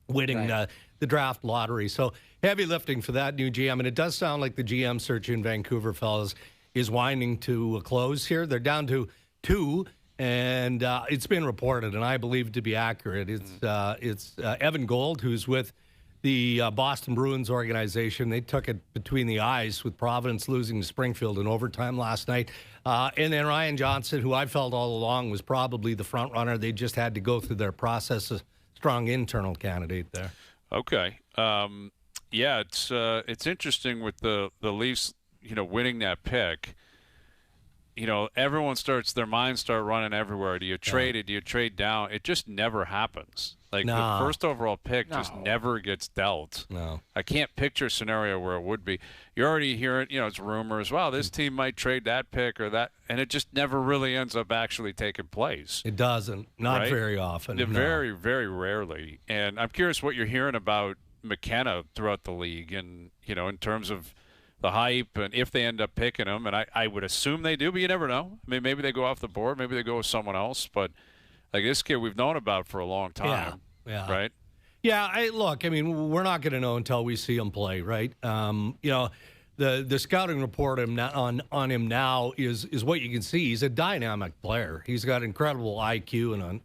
Speaker 6: winning the draft lottery. So heavy lifting for that new GM. And it does sound like the GM search in Vancouver, fellas, is winding to a close here. They're down to 2, and it's been reported, and I believe it to be accurate. It's Evan Gold, who's with the Boston Bruins organization. They took it between the eyes with Providence losing to Springfield in overtime last night. And then Ryan Johnson, who I felt all along was probably the front runner. They just had to go through their process. A strong internal candidate there.
Speaker 3: Okay. It's interesting with the Leafs, winning that pick. Their minds start running everywhere. Do you trade it? Do you trade down? It just never happens. Like, the first overall pick just never gets dealt.
Speaker 6: No.
Speaker 3: I can't picture a scenario where it would be. You're already hearing, it's rumors, wow, this team might trade that pick or that, and it just never really ends up actually taking place.
Speaker 6: It doesn't. Not very often.
Speaker 3: Very, very rarely. And I'm curious what you're hearing about McKenna throughout the league, and in terms of the hype, and if they end up picking him, and I would assume they do, but you never know. I mean, maybe they go off the board, maybe they go with someone else, but like this kid we've known about for a long time, right?
Speaker 6: Yeah, look, I mean, we're not going to know until we see him play, right? The scouting report on him now is what you can see. He's a dynamic player. He's got incredible IQ and a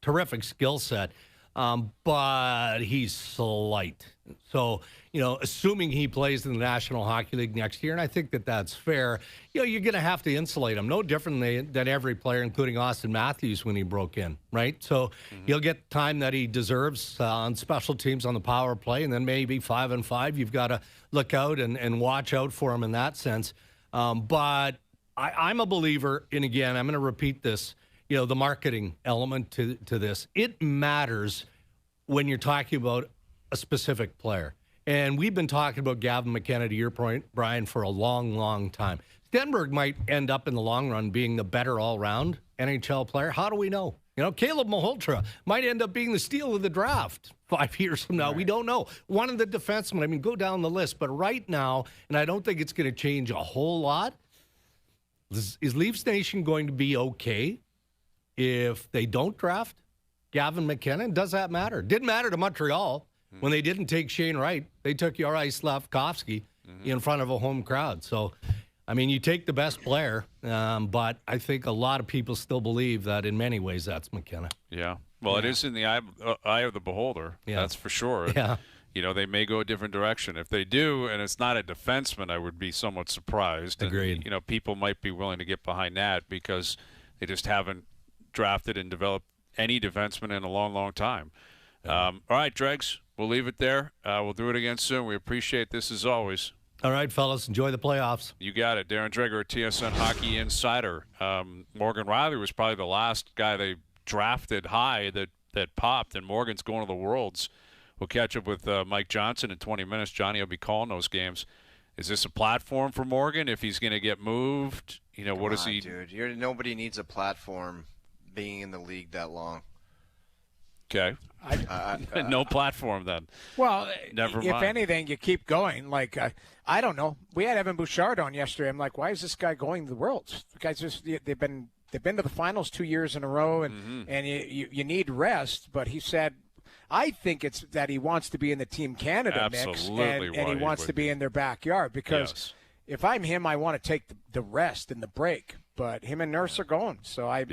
Speaker 6: terrific skill set, but he's slight. So, assuming he plays in the National Hockey League next year, and I think that's fair, you're going to have to insulate him. No different than every player, including Austin Matthews when he broke in, right? So he'll get time that he deserves on special teams on the power play, and then maybe 5-on-5. You've got to look out and watch out for him in that sense. But I'm a believer, and again, I'm going to repeat this, the marketing element to this. It matters when you're talking about a specific player. And we've been talking about Gavin McKenna, to your point, Brian, for a long, long time. Stenberg might end up in the long run being the better all-round NHL player. How do we know? Caleb Malhotra might end up being the steal of the draft 5 years from now. Right. We don't know. One of the defensemen, I mean, go down the list. But right now, and I don't think it's going to change a whole lot, is Leafs Nation going to be okay if they don't draft Gavin McKenna? Does that matter? Didn't matter to Montreal. When they didn't take Shane Wright, they took Juraj Slavkovsky in front of a home crowd. So, I mean, you take the best player, but I think a lot of people still believe that in many ways that's McKenna.
Speaker 3: Yeah. Well, it is in the eye of the beholder. Yeah. That's for sure.
Speaker 6: Yeah.
Speaker 3: They may go a different direction. If they do, and it's not a defenseman, I would be somewhat surprised.
Speaker 6: Agreed.
Speaker 3: And, people might be willing to get behind that because they just haven't drafted and developed any defenseman in a long, long time. All right, Dregs. We'll leave it there. We'll do it again soon. We appreciate this as always.
Speaker 6: All right, fellas. Enjoy the playoffs.
Speaker 3: You got it. Darren Dreger, TSN Hockey Insider. Morgan Riley was probably the last guy they drafted high that popped, and Morgan's going to the Worlds. We'll catch up with Mike Johnson in 20 minutes. Johnny will be calling those games. Is this a platform for Morgan if he's going to get moved? What is he?
Speaker 5: Dude, nobody needs a platform being in the league that long.
Speaker 3: Okay. No platform then.
Speaker 4: Well,
Speaker 3: never mind.
Speaker 4: If anything, you keep going. Like, I don't know. We had Evan Bouchard on yesterday. I'm like, why is this guy going to the Worlds? The guys they've been to the finals 2 years in a row, and you need rest. But he said, I think it's that he wants to be in the Team Canada mix, and he wants to be in their backyard because if I'm him, I want to take the rest and the break. But him and Nurse are going, so I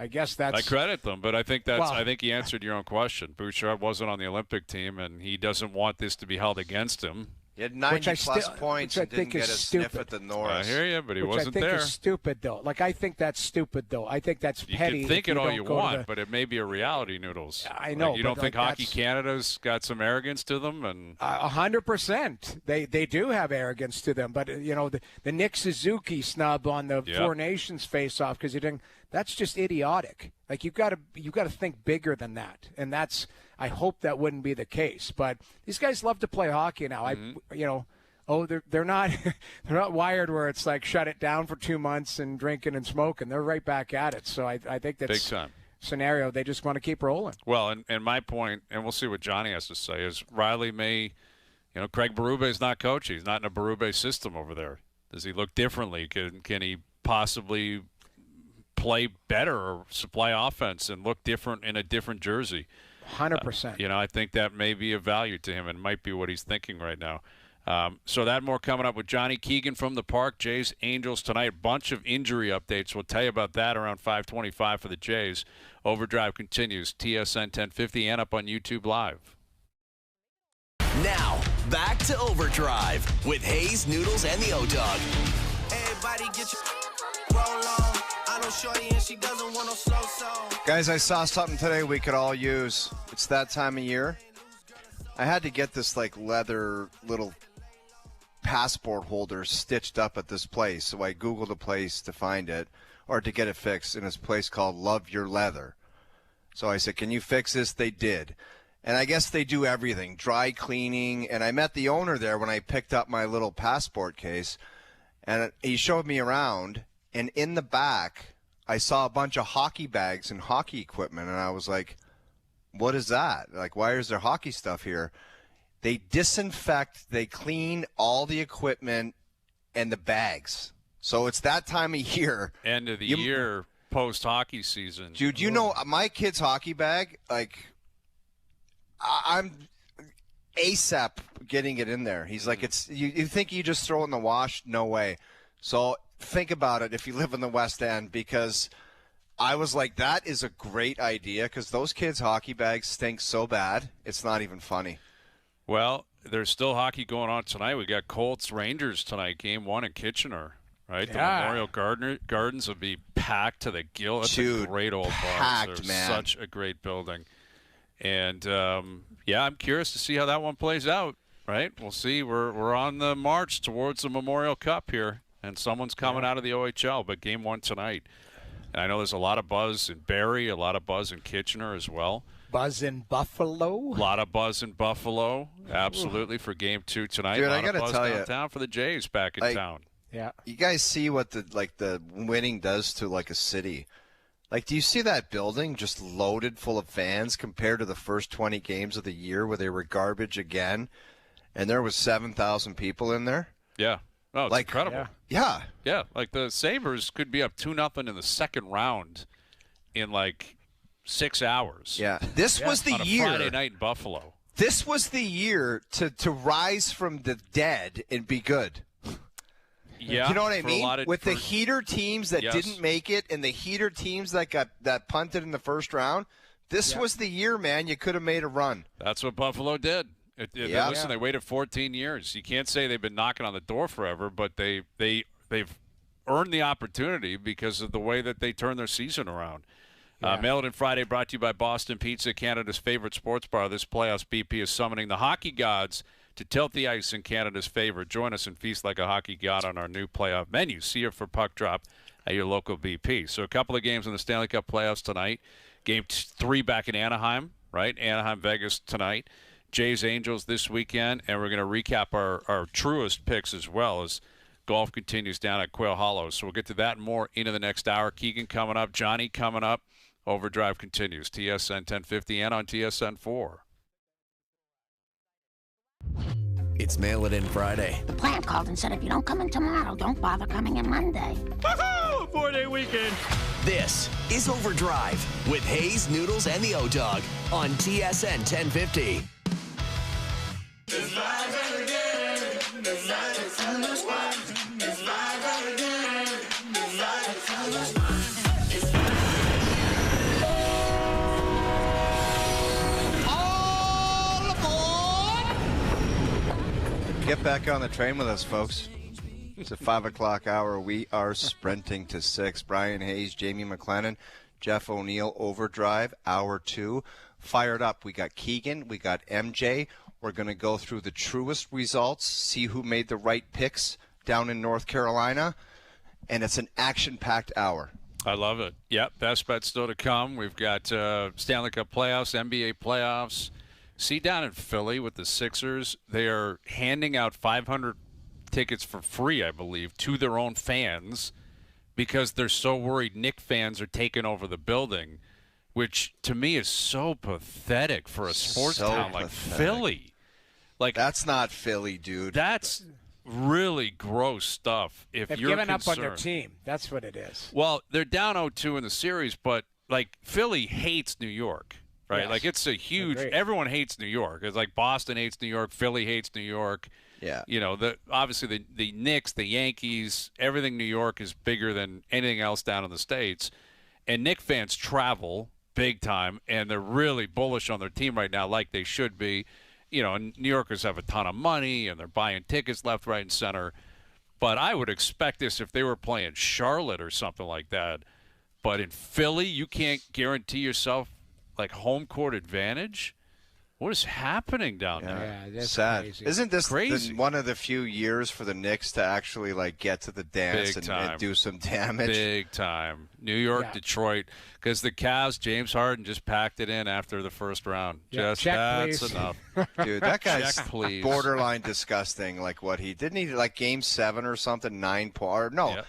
Speaker 4: guess that's.
Speaker 3: I credit them, but I think I think he answered your own question. Bouchard wasn't on the Olympic team, and he doesn't want this to be held against him.
Speaker 5: He had 90-plus points and didn't get a sniff at the Norris.
Speaker 3: I hear you, but he wasn't there.
Speaker 4: Which I think is stupid, though. Like, I think that's stupid, though. I think that's petty.
Speaker 3: You can think it all you want, but it may be a reality, Noodles.
Speaker 4: I know.
Speaker 3: You don't think Hockey Canada's got some arrogance to them?
Speaker 4: 100%. They do have arrogance to them. But, the Nick Suzuki snub on the Four Nations face-off because that's just idiotic. Like, you got to think bigger than that. And that's – I hope that wouldn't be the case, but these guys love to play hockey now. They're not they're not wired where it's like shut it down for 2 months and drinking and smoking. They're right back at it. So I think that's
Speaker 3: big time
Speaker 4: scenario. They just want to keep rolling.
Speaker 3: Well, and my point, and we'll see what Johnny has to say, is Riley may, Craig Berube is not coaching. He's not in a Berube system over there. Does he look differently? Can he possibly play better or supply offense and look different in a different jersey?
Speaker 4: 100%.
Speaker 3: I think that may be of value to him and might be what he's thinking right now. So that more coming up with Johnny Keegan from the Park. Jays, Angels tonight. Bunch of injury updates. We'll tell you about that around 5:25 for the Jays. Overdrive continues. TSN 1050 and up on YouTube Live.
Speaker 1: Now, back to Overdrive with Hayes, Noodles, and the O-Dog.
Speaker 7: Everybody get your roll on. I know shorty and she doesn't want no slow song.
Speaker 5: Guys, I saw something today we could all use. It's that time of year. I had to get this leather little passport holder stitched up at this place. So I Googled a place to find it or to get it fixed in this place called Love Your Leather. So I said, can you fix this? They did. And I guess they do everything, dry cleaning. And I met the owner there when I picked up my little passport case. And he showed me around. And in the back, I saw a bunch of hockey bags and hockey equipment. And I was like, what is that? Like, why is there hockey stuff here? They disinfect, they clean all the equipment and the bags. So it's that time of year.
Speaker 3: End of the year, post-hockey season.
Speaker 5: Dude, you know, my kid's hockey bag, like, I'm ASAP getting it in there. He's like, it's you think you just throw it in the wash? No way. So think about it if you live in the West End, because I was like, that is a great idea, because those kids' hockey bags stink so bad, it's not even funny.
Speaker 3: Well, there's still hockey going on tonight. We got Colts-Rangers tonight, Game 1 in Kitchener, right?
Speaker 4: Yeah.
Speaker 3: The Memorial Gardens will be packed to the gill. That's a great old
Speaker 5: packed, man.
Speaker 3: Such a great building. And, I'm curious to see how that one plays out, right? We'll see. We're on the march towards the Memorial Cup here, and someone's coming out of the OHL, but Game 1 tonight. And I know there's a lot of buzz in Barrie, a lot of buzz in Kitchener as well.
Speaker 4: Buzz in Buffalo.
Speaker 3: A lot of buzz in Buffalo, absolutely, for Game 2 tonight.
Speaker 5: Dude,
Speaker 3: a lot
Speaker 5: I gotta
Speaker 3: of buzz
Speaker 5: tell you,
Speaker 3: downtown for the Jays back in town.
Speaker 4: Yeah.
Speaker 5: You guys see what the winning does to like a city? Like, do you see that building just loaded full of fans compared to the first 20 games of the year where they were garbage again, and there was 7,000 people in there?
Speaker 3: Yeah. Oh, it's incredible.
Speaker 5: Yeah.
Speaker 3: Yeah, like the Sabres could be up 2-0 in the second round in like 6 hours.
Speaker 5: Yeah. This was the
Speaker 3: on a
Speaker 5: year.
Speaker 3: Friday night in Buffalo.
Speaker 5: This was the year to rise from the dead and be good.
Speaker 3: Yeah.
Speaker 5: You know what I mean? With the heater teams that didn't make it and the heater teams that punted in the first round, this was the year, man. You could have made a run.
Speaker 3: That's what Buffalo did. Listen, they waited 14 years. You can't say they've been knocking on the door forever, but they've earned the opportunity because of the way that they turned their season around. Mail It In Friday brought to you by Boston Pizza, Canada's favorite sports bar. This playoffs, BP is summoning the hockey gods to tilt the ice in Canada's favor. Join us and feast like a hockey god on our new playoff menu. See you for puck drop at your local BP. So a couple of games in the Stanley Cup playoffs tonight. Game 3 back in Anaheim, right? Anaheim-Vegas tonight. Jays-Angels this weekend. And we're going to recap our truest picks as well as golf continues down at Quail Hollow. So we'll get to that and more into the next hour. Keegan coming up. Johnny coming up. OverDrive continues. TSN 1050 and on TSN 4.
Speaker 1: It's Mail It In Friday.
Speaker 8: The plant called and said if you don't come in tomorrow, don't bother coming in Monday.
Speaker 9: Woohoo! 4-day weekend.
Speaker 1: This is OverDrive with Hayes, Noodles, and the O-Dog on TSN 1050.
Speaker 5: Get back on the train with us, folks. It's a 5 o'clock hour. We are sprinting to 6. Brian Hayes, Jamie McLennan, Jeff O'Neill, OverDrive, hour 2. Fired up. We got Keegan. We got MJ. We're going to go through the truest results, see who made the right picks down in North Carolina. And it's an action-packed hour.
Speaker 3: I love it. Yep, best bet still to come. We've got Stanley Cup playoffs, NBA playoffs. See down in Philly with the Sixers, they are handing out 500 tickets for free, I believe, to their own fans because they're so worried Knick fans are taking over the building, which to me is so pathetic for a sports town like Philly. Like,
Speaker 5: that's not Philly, dude.
Speaker 3: That's really gross stuff. If
Speaker 4: They've
Speaker 3: you're
Speaker 4: given
Speaker 3: concerned.
Speaker 4: up on their team. That's what it is.
Speaker 3: Well, they're down 0-2 in the series, but like Philly hates New York. Right,
Speaker 4: yes.
Speaker 3: like it's a huge.
Speaker 4: Agreed.
Speaker 3: Everyone hates New York. It's like Boston hates New York, Philly hates New York.
Speaker 5: Yeah,
Speaker 3: you know, obviously the Knicks, the Yankees, everything New York is bigger than anything else down in the States. And Knicks fans travel big time, and they're really bullish on their team right now, like they should be. You know, and New Yorkers have a ton of money, and they're buying tickets left, right, and center. But I would expect this if they were playing Charlotte or something like that. But in Philly, you can't guarantee yourself like home court advantage. What is happening down there?
Speaker 4: Yeah, that's
Speaker 5: sad.
Speaker 4: crazy.
Speaker 5: Isn't this
Speaker 3: crazy?
Speaker 5: One of the few years for the Knicks to actually like get to the dance and do some damage?
Speaker 3: Big time. New York, Detroit, because the Cavs, James Harden just packed it in after the first round.
Speaker 4: Yeah,
Speaker 3: just
Speaker 4: check,
Speaker 3: that's
Speaker 4: please.
Speaker 3: enough.
Speaker 5: Dude, that guy's
Speaker 3: Check, please.
Speaker 5: borderline disgusting. Like what he didn't he like Game 7 or something 9 points? No,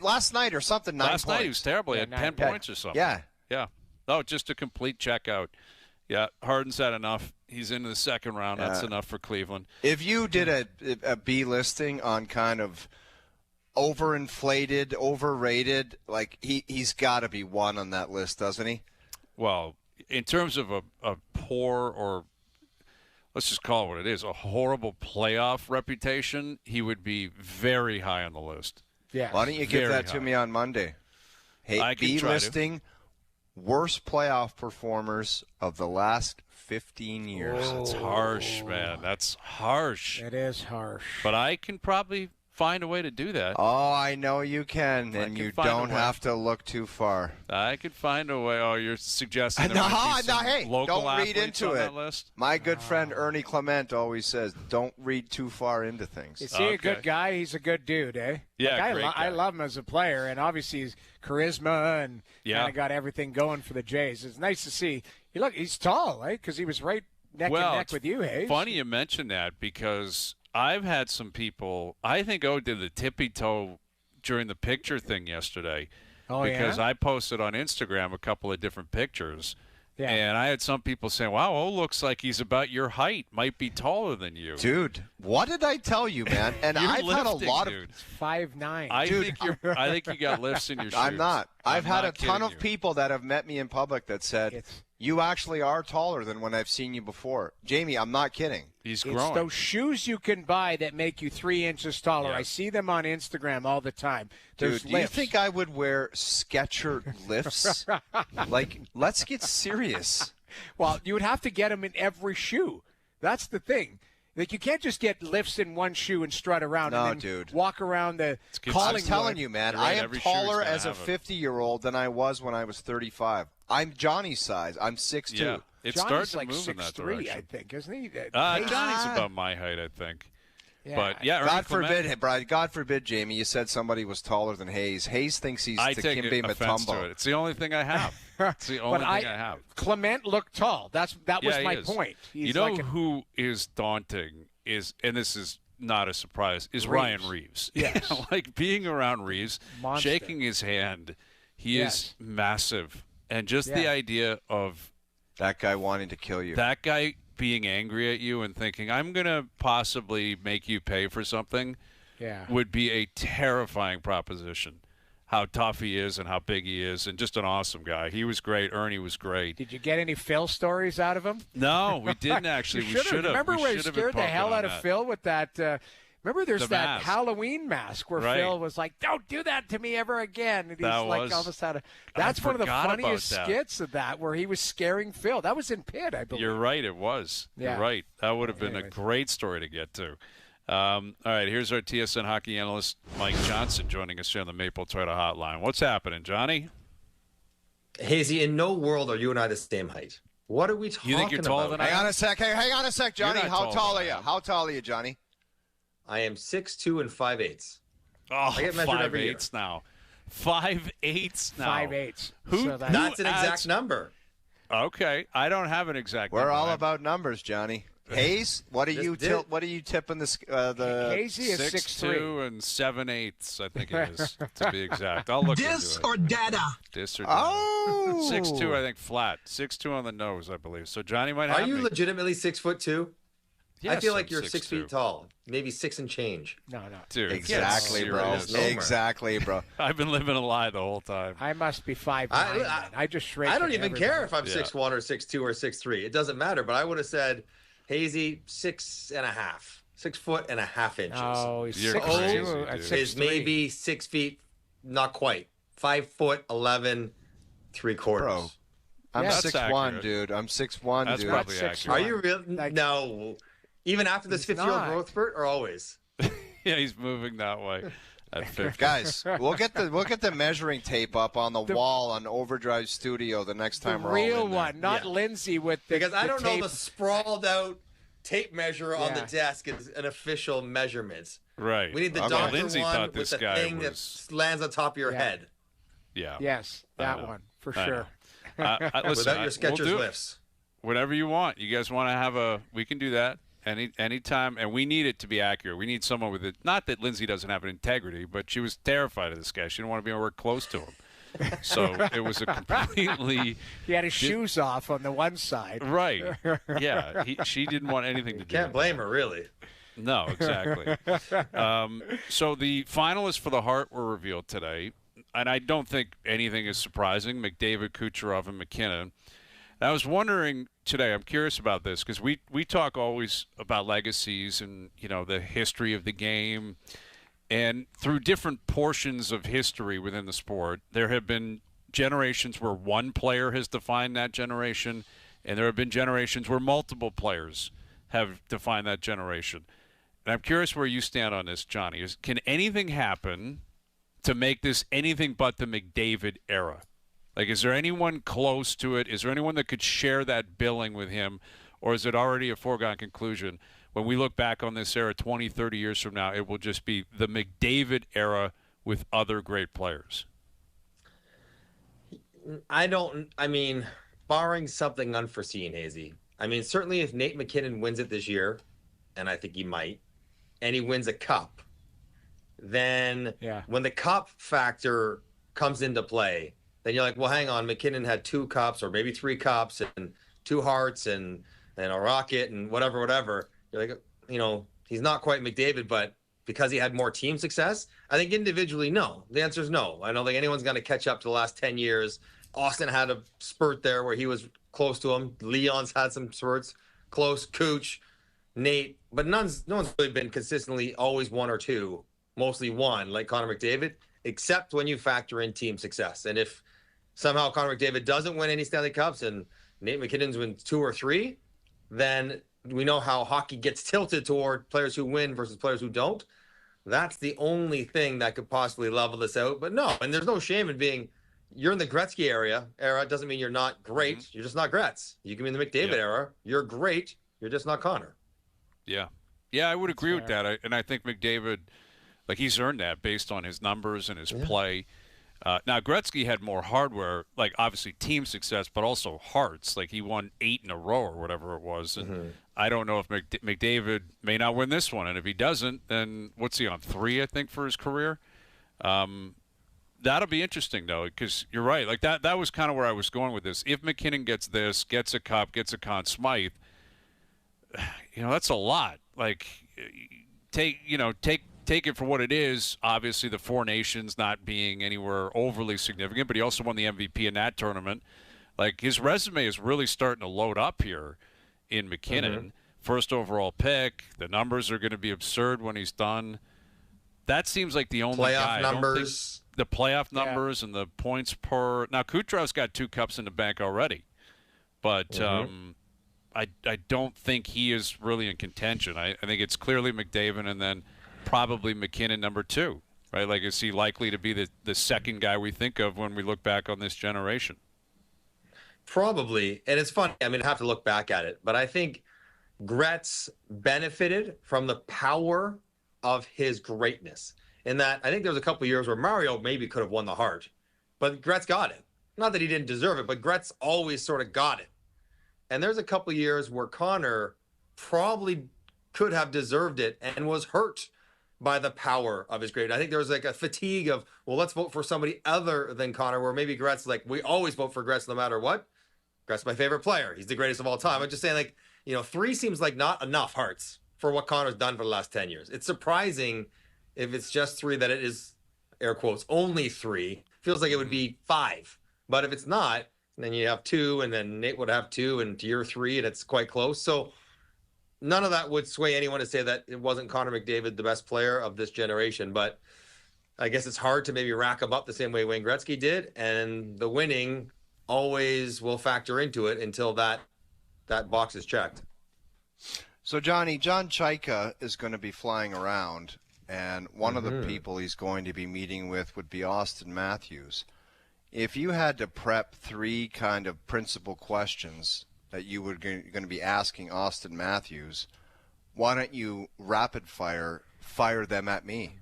Speaker 5: last night or something 9
Speaker 3: Last
Speaker 5: points.
Speaker 3: night he was terrible. He had 10 points or something.
Speaker 5: Yeah.
Speaker 3: Yeah. No, just a complete checkout. Yeah, Harden's had enough. He's into the second round. That's enough for Cleveland.
Speaker 5: If you did a B listing on kind of overinflated, overrated, like he's got to be one on that list, doesn't he?
Speaker 3: Well, in terms of a poor, or let's just call it what it is, a horrible playoff reputation, he would be very high on the list.
Speaker 4: Yeah.
Speaker 5: Why don't you give that to me on Monday? Hey, B listing worst playoff performers of the last 15 years.
Speaker 3: That's harsh, man. That's harsh.
Speaker 4: It is harsh.
Speaker 3: But I can probably find a way to do that.
Speaker 5: Oh, I know you can, and you don't have to look too far.
Speaker 3: I could find a way. Oh, you're suggesting there
Speaker 5: hey,
Speaker 3: local
Speaker 5: don't read into
Speaker 3: on
Speaker 5: it.
Speaker 3: That list?
Speaker 5: My good friend Ernie Clement always says, don't read too far into things.
Speaker 4: Is he a good guy? He's a good dude, eh?
Speaker 3: Yeah,
Speaker 4: like,
Speaker 3: great guy.
Speaker 4: I love him as a player, and obviously his charisma and kind of got everything going for the Jays. It's nice to see. He's tall, right? Because he was right neck and neck with you, Hayes.
Speaker 3: Funny you mention that because I've had some people. I think did the tippy toe during the picture thing yesterday. Because I posted on Instagram a couple of different pictures. Yeah. And I had some people saying, wow, looks like he's about your height, might be taller than you.
Speaker 5: Dude, what did I tell you, man? And I've had a lot of
Speaker 4: 5'9".
Speaker 3: I think you got lifts in your shoes.
Speaker 5: I'm not. I've had a ton of people that have met me in public that said, you actually are taller than when I've seen you before. Jamie, I'm not kidding.
Speaker 3: He's growing.
Speaker 4: It's those shoes you can buy that make you 3 inches taller.
Speaker 3: Yeah.
Speaker 4: I see them on Instagram all the time.
Speaker 5: Dude, do you think I would wear Skechers lifts? Like, let's get serious.
Speaker 4: Well, you would have to get them in every shoe. That's the thing. Like, you can't just get lifts in one shoe and strut around and then walk around the Collingwood.
Speaker 5: I'm telling you, man, I am taller as a 50-year-old than I was when I was 35. I'm Johnny's size. I'm 6'2".
Speaker 3: Yeah. It's
Speaker 4: Johnny's
Speaker 3: starting to move in that
Speaker 4: 6'3",
Speaker 3: direction.
Speaker 4: I think, isn't he?
Speaker 3: Johnny's about my height, I think.
Speaker 4: Yeah.
Speaker 3: But yeah,
Speaker 5: God forbid, Brian. God forbid, Jamie. You said somebody was taller than Hayes. Hayes thinks he's Dikembe Mutombo.
Speaker 3: It's the only thing I have. It's the only thing I have.
Speaker 4: Clement looked tall. That was my point.
Speaker 3: He's who is daunting and this is not a surprise, is Ryan Reeves.
Speaker 4: Yes.
Speaker 3: Like being around Reeves, shaking his hand, he is massive. And just the idea of
Speaker 5: that guy wanting to kill you.
Speaker 3: That guy being angry at you and thinking, I'm going to possibly make you pay for something would be a terrifying proposition. How tough he is and how big he is, and just an awesome guy. He was great. Ernie was great.
Speaker 4: Did you get any Phil stories out of him?
Speaker 3: No, we didn't actually.
Speaker 4: We should have. Remember where he scared the hell out of Phil with that? Remember there's that Halloween mask where Phil was like, don't do that to me ever again. And he's like almost out of – that's one of the funniest skits of that where he was scaring Phil. That was in Pitt, I believe.
Speaker 3: You're right. It was. Yeah. You're right. That would have been a great story to get to. All right, here's our TSN hockey analyst, Mike Johnson, joining us here on the Maple Toyota Hotline. What's happening, Johnny?
Speaker 10: Hazy, in no world are you and I the same height. What are we talking about?
Speaker 3: You think you're taller than I am?
Speaker 5: Hang on a sec, Johnny. How tall are you? How tall are you, Johnny?
Speaker 10: I am 6'2" and 5'8".
Speaker 3: Oh,
Speaker 10: I get measured every year.
Speaker 3: 5'8" now. 5'8" now.
Speaker 4: 5'8".
Speaker 10: That's an exact number.
Speaker 3: Okay, I don't have an exact number.
Speaker 5: We're all about numbers, Johnny. Hayes, what are you tipping the
Speaker 4: Hazy is
Speaker 3: 6'2" and 7/8", I think it is, to be exact. I'll look into it.
Speaker 11: Dis or data?
Speaker 3: Dis or data.
Speaker 5: Oh!
Speaker 3: 6'2", I think, flat. 6'2" on the nose, I believe. So Johnny might have
Speaker 10: Are you
Speaker 3: me.
Speaker 10: legitimately 6'2"?
Speaker 3: Yes,
Speaker 10: I feel like
Speaker 3: I'm
Speaker 10: you're
Speaker 3: 6'2".
Speaker 10: 6 feet tall, maybe 6 and change.
Speaker 4: No.
Speaker 3: Dude,
Speaker 5: exactly, bro. Exactly, bro.
Speaker 3: I've been living a lie the whole time.
Speaker 4: I must be 5'9". I just shrink.
Speaker 10: I don't even care if I'm 6'1" or 6'2" or 6'3". It doesn't matter. But I would have said, Hazy, 6.5. 6 foot and a half inches.
Speaker 4: Oh, he's
Speaker 3: You're crazy,
Speaker 10: is maybe 6 feet, not quite. 5 foot 11, 3/4.
Speaker 5: Bro, I'm 6'1", dude. I'm 6'1",
Speaker 3: That's
Speaker 5: dude.
Speaker 3: probably accurate.
Speaker 10: Are you real? No. Even after this 50-year-old growth spurt, or always?
Speaker 3: Yeah, he's moving that way. At 50.
Speaker 5: Guys, we'll get the measuring tape up on the wall on OverDrive Studio the next time we're all in there.
Speaker 4: Real one, not Lindsay with the
Speaker 10: Because I don't
Speaker 4: tape.
Speaker 10: know the sprawled out tape measure on the desk is an official measurement.
Speaker 3: Right.
Speaker 10: We need the doctor
Speaker 3: Lindsay
Speaker 10: one
Speaker 3: thought
Speaker 10: with
Speaker 3: this
Speaker 10: the
Speaker 3: guy
Speaker 10: thing
Speaker 3: was...
Speaker 10: that lands on top of your head.
Speaker 3: Yeah.
Speaker 4: Yes, that one for sure.
Speaker 3: Listen,
Speaker 10: without your Skechers lifts.
Speaker 3: Whatever you want. You guys want to have we can do that anytime, and we need it to be accurate. We need someone with it. Not that Lindsay doesn't have an integrity, but she was terrified of this guy. She didn't want to be anywhere close to him. So it was a completely.
Speaker 4: He had his shoes off on the one side.
Speaker 3: Right. Yeah. She didn't want anything to do.
Speaker 10: Can't blame her, really.
Speaker 3: No, exactly. So the finalists for the Hart were revealed today, and I don't think anything is surprising. McDavid, Kucherov, and McKinnon. And I was wondering today, I'm curious about this, because we talk always about legacies and, the history of the game. And through different portions of history within the sport, there have been generations where one player has defined that generation, and there have been generations where multiple players have defined that generation. And I'm curious where you stand on this, Johnny. Can anything happen to make this anything but the McDavid era? Like, is there anyone close to it? Is there anyone that could share that billing with him? Or is it already a foregone conclusion? When we look back on this era 20, 30 years from now, it will just be the McDavid era with other great players.
Speaker 10: Barring something unforeseen, Hazy. Certainly if Nate McKinnon wins it this year, and I think he might, and he wins a cup, then when the cup factor comes into play, then you're like, well, hang on, McKinnon had 2 cups or maybe 3 cups and 2 Hearts and a Rocket and whatever. You're like, he's not quite McDavid, but because he had more team success, I think individually, no. The answer is no. I don't think anyone's going to catch up to the last 10 years. Austin had a spurt there where he was close to him. Leon's had some spurts, close. Cooch, Nate, but no one's really been consistently always 1 or 2, mostly 1, like Connor McDavid, except when you factor in team success. And if somehow Connor McDavid doesn't win any Stanley Cups and Nate McKinnon's wins 2 or 3, then we know how hockey gets tilted toward players who win versus players who don't. That's the only thing that could possibly level this out. But no, and there's no shame in being, you're in the Gretzky era. It doesn't mean you're not great. Mm-hmm. You're just not Gretz. You can be in the McDavid era. You're great. You're just not Connor.
Speaker 3: Yeah. Yeah, I would agree with that. And I think McDavid, he's earned that based on his numbers and his play. Now, Gretzky had more hardware, obviously team success, but also hearts. He won 8 in a row or whatever it was. And I don't know if McDavid may not win this one. And if he doesn't, then what's he on, 3, I think, for his career? That'll be interesting, though, because you're right. That was kind of where I was going with this. If McKinnon gets this, gets a cup, gets a Conn Smythe, that's a lot. Take it for what it is. Obviously, the 4 nations not being anywhere overly significant, but he also won the MVP in that tournament. His resume is really starting to load up here in McKinnon. Mm-hmm. First overall pick. The numbers are going to be absurd when he's done. That seems like the only
Speaker 10: playoff numbers.
Speaker 3: The playoff numbers and the points per. Now, Kucherov's got 2 cups in the bank already, but I don't think he is really in contention. I think it's clearly McDavid and then probably McKinnon number 2, right? Is he likely to be the second guy we think of when we look back on this generation?
Speaker 10: Probably. And it's funny. I have to look back at it. But I think Gretz benefited from the power of his greatness. In that, I think there was a couple of years where Mario maybe could have won the Hart. But Gretz got it. Not that he didn't deserve it, but Gretz always sort of got it. And there's a couple of years where Connor probably could have deserved it and was hurt by the power of his greatness. I think there was a fatigue of, well, let's vote for somebody other than Connor, where maybe Gretz, we always vote for Gretz no matter what. Gretz my favorite player. He's the greatest of all time. I'm just saying, 3 seems like not enough Hearts for what Connor's done for the last 10 years. It's surprising if it's just 3 that it is, air quotes, only 3. Feels like it would be 5. But if it's not, then you have 2, and then Nate would have 2, and to your 3, and it's quite close. So none of that would sway anyone to say that it wasn't Connor McDavid the best player of this generation. But I guess it's hard to maybe rack them up the same way Wayne Gretzky did, and the winning always will factor into it until that box is checked.
Speaker 5: So, Johnny, John Chayka is going to be flying around, and one of the people he's going to be meeting with would be Austin Matthews. If you had to prep 3 kind of principal questions that you were going to be asking Austin Matthews, why don't you rapid fire them at me?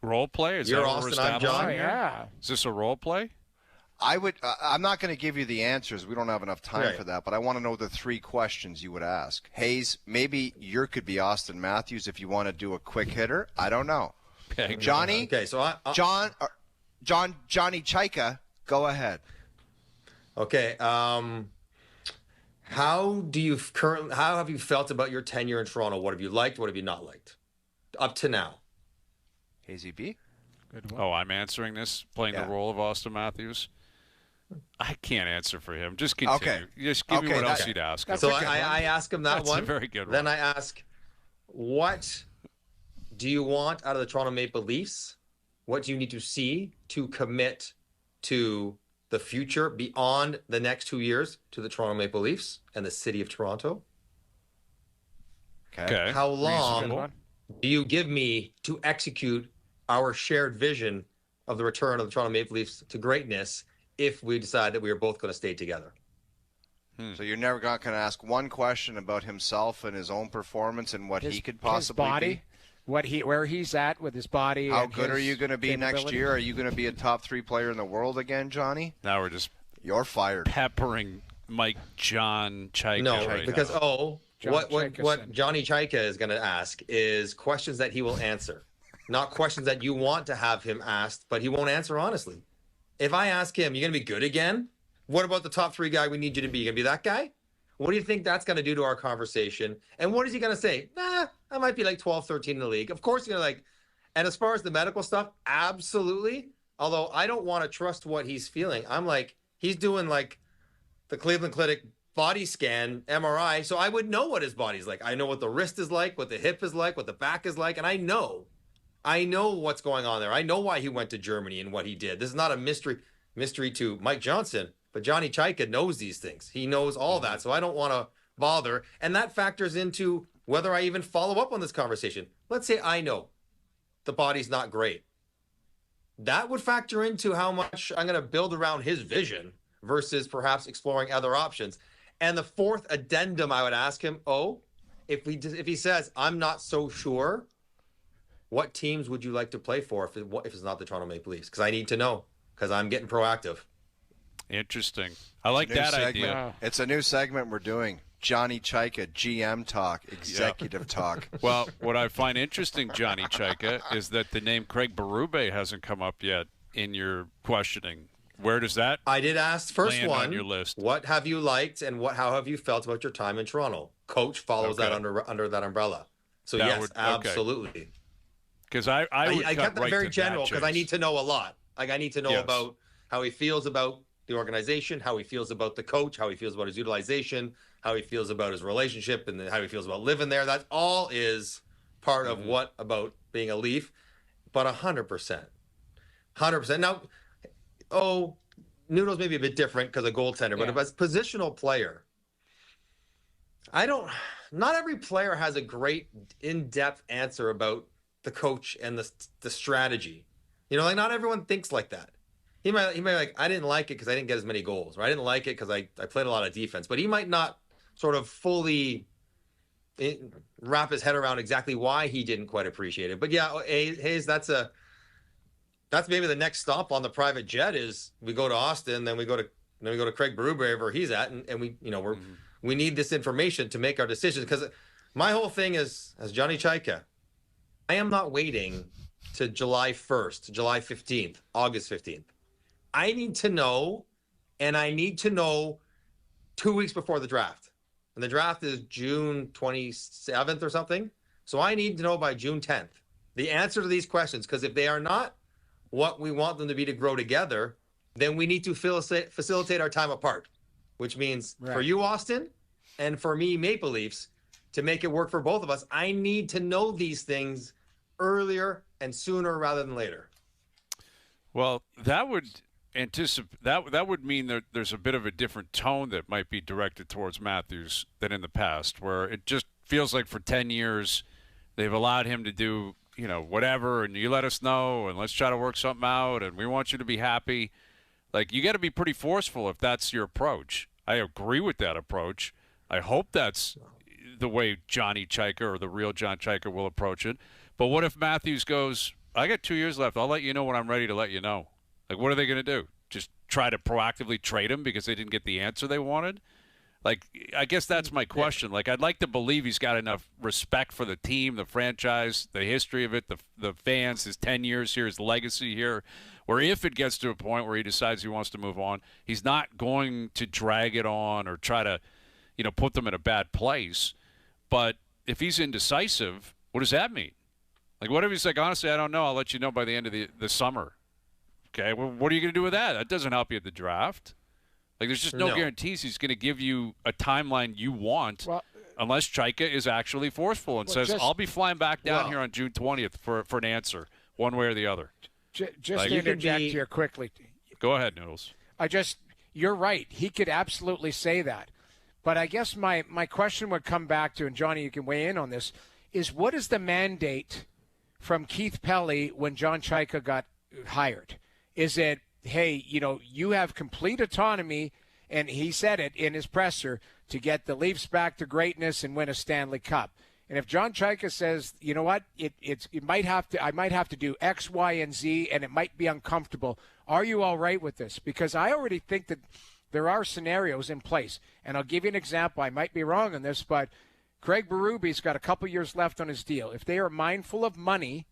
Speaker 3: Role play? Is
Speaker 10: You're
Speaker 3: that
Speaker 10: Austin, I'm John.
Speaker 4: Yeah.
Speaker 3: Is this a role play?
Speaker 5: I'm not going to give you the answers. We don't have enough time for that, but I want to know the 3 questions you would ask. Hayes, maybe you could be Austin Matthews if you want to do a quick hitter. I don't know.
Speaker 3: Okay.
Speaker 5: Johnny.
Speaker 10: Okay, so
Speaker 5: Johnny Chayka, Go ahead.
Speaker 10: Okay. How have you felt about your tenure in Toronto? What have you liked? What have you not liked up to now?
Speaker 5: Hazy B?
Speaker 4: Good one.
Speaker 3: Oh, I'm answering this, playing the role of Austin Matthews. I can't answer for him. Just continue.
Speaker 5: Okay.
Speaker 3: Just give me what else you'd ask him.
Speaker 10: So I ask him that
Speaker 3: That's
Speaker 10: one.
Speaker 3: a very good one.
Speaker 10: Then I ask, what do you want out of the Toronto Maple Leafs? What do you need to see to commit to the future beyond the next 2 years to the Toronto Maple Leafs and the city of Toronto?
Speaker 3: Okay.
Speaker 10: How long
Speaker 3: Reasonable.
Speaker 10: do you give me to execute our shared vision of the return of the Toronto Maple Leafs to greatness if we decide that we are both going to stay together?
Speaker 5: So you're never going to ask one question about himself and his own performance and what he could possibly
Speaker 4: his body,
Speaker 5: be?
Speaker 4: where he's at with his body.
Speaker 5: How
Speaker 4: and
Speaker 5: good are
Speaker 4: his
Speaker 5: you going to be next
Speaker 4: capability.
Speaker 5: year? Are you going to be a top 3 player in the world again, Johnny?
Speaker 3: Now we're just
Speaker 5: You're fired.
Speaker 3: peppering Mike John Chaika
Speaker 10: No,
Speaker 3: right
Speaker 10: because
Speaker 3: now.
Speaker 10: what Johnny Chaika is going to ask is questions that he will answer, not questions that you want to have him asked, but he won't answer honestly. If I ask him, "You're going to be good again? What about the top 3 guy we need you to be? You going to be that guy? What do you think that's going to do to our conversation?" And what is he going to say? "Nah, I might be like 12, 13 in the league." Of course, you're like, and as far as the medical stuff, absolutely. Although I don't want to trust what he's feeling. I'm like, he's doing like the Cleveland Clinic body scan, MRI. So I would know what his body's like. I know what the wrist is like, what the hip is like, what the back is like. And I know what's going on there. I know why he went to Germany and what he did. This is not a mystery to Mike Johnson. But Johnny Chaika knows these things. He knows all that. So I don't want to bother. And that factors into whether I even follow up on this conversation. Let's say I know the body's not great. That would factor into how much I'm going to build around his vision versus perhaps exploring other options. And the fourth addendum I would ask him, if he says, "I'm not so sure," what teams would you like to play for if it's not the Toronto Maple Leafs? Because I need to know, because I'm getting proactive.
Speaker 3: Interesting. I like that idea.
Speaker 5: It's a new segment we're doing. Johnny Chaika, GM talk, executive talk.
Speaker 3: Well, what I find interesting, Johnny Chaika, is that the name Craig Berube hasn't come up yet in your questioning. Where does that?
Speaker 10: I did ask first
Speaker 3: land
Speaker 10: one.
Speaker 3: On your list.
Speaker 10: What have you liked and how have you felt about your time in Toronto? Coach follows that under that umbrella. So
Speaker 3: That
Speaker 10: yes,
Speaker 3: would- okay.
Speaker 10: absolutely.
Speaker 3: Because I
Speaker 10: kept that
Speaker 3: right
Speaker 10: very
Speaker 3: to
Speaker 10: general
Speaker 3: that,
Speaker 10: because I
Speaker 3: Chase.
Speaker 10: need to know a lot. Like I need to know
Speaker 3: Yes.
Speaker 10: about how he feels about the organization, how he feels about the coach, how he feels about his utilization, how he feels about his relationship, and then how he feels about living there. That all is part of what about being a Leaf, but 100%. Now, Noodles may be a bit different because of goaltender, but as a positional player, not every player has a great in-depth answer about the coach and the strategy. Like not everyone thinks like that. He might be like, "I didn't like it because I didn't get as many goals," or "I didn't like it because I played a lot of defense." But he might not sort of fully wrap his head around exactly why he didn't quite appreciate it. But yeah, Hayes, that's maybe the next stop on the private jet is we go to Austin, then we go to Craig Berube wherever he's at, and we need this information to make our decisions. Because my whole thing is, as Johnny Chaika, I am not waiting to July 1st, July 15th, August 15th. I need to know, and I need to know 2 weeks before the draft. And the draft is June 27th or something. So I need to know by June 10th the answer to these questions, because if they are not what we want them to be to grow together, then we need to facilitate our time apart, which means for you, Austin, and for me, Maple Leafs, to make it work for both of us, I need to know these things earlier and sooner rather than later.
Speaker 3: Well, that would that would mean that there's a bit of a different tone that might be directed towards Matthews than in the past, where it just feels like for 10 years they've allowed him to do, whatever, and you let us know, and let's try to work something out, and we want you to be happy. Like, you got to be pretty forceful if that's your approach. I agree with that approach. I hope that's the way Johnny Chaika or the real John Chaika will approach it. But what if Matthews goes, "I got 2 years left. I'll let you know when I'm ready to let you know." Like, what are they going to do? Just try to proactively trade him because they didn't get the answer they wanted? Like, I guess that's my question. Like, I'd like to believe he's got enough respect for the team, the franchise, the history of it, the fans, his 10 years here, his legacy here, where if it gets to a point where he decides he wants to move on, he's not going to drag it on or try to, put them in a bad place. But if he's indecisive, what does that mean? Like, what if he's like, honestly, I don't know. I'll let you know by the end of the summer. Okay, well, what are you going to do with that? That doesn't help you at the draft. Like, there's just no guarantees he's going to give you a timeline you want unless Chaika is actually forceful and says, I'll be flying back down here on June 20th for an answer, one way or the other.
Speaker 4: Just to interject here quickly.
Speaker 3: Go ahead, Noodles.
Speaker 4: You're right. He could absolutely say that. But I guess my question would come back to, and Johnny, you can weigh in on this, is what is the mandate from Keith Pelly when John Chaika got hired? Is it, hey, you have complete autonomy, and he said it in his presser, to get the Leafs back to greatness and win a Stanley Cup. And if John Chaika says, you know what, I might have to do X, Y, and Z, and it might be uncomfortable, are you all right with this? Because I already think that there are scenarios in place. And I'll give you an example. I might be wrong on this, but Craig Berube's got a couple years left on his deal. If they are mindful of money,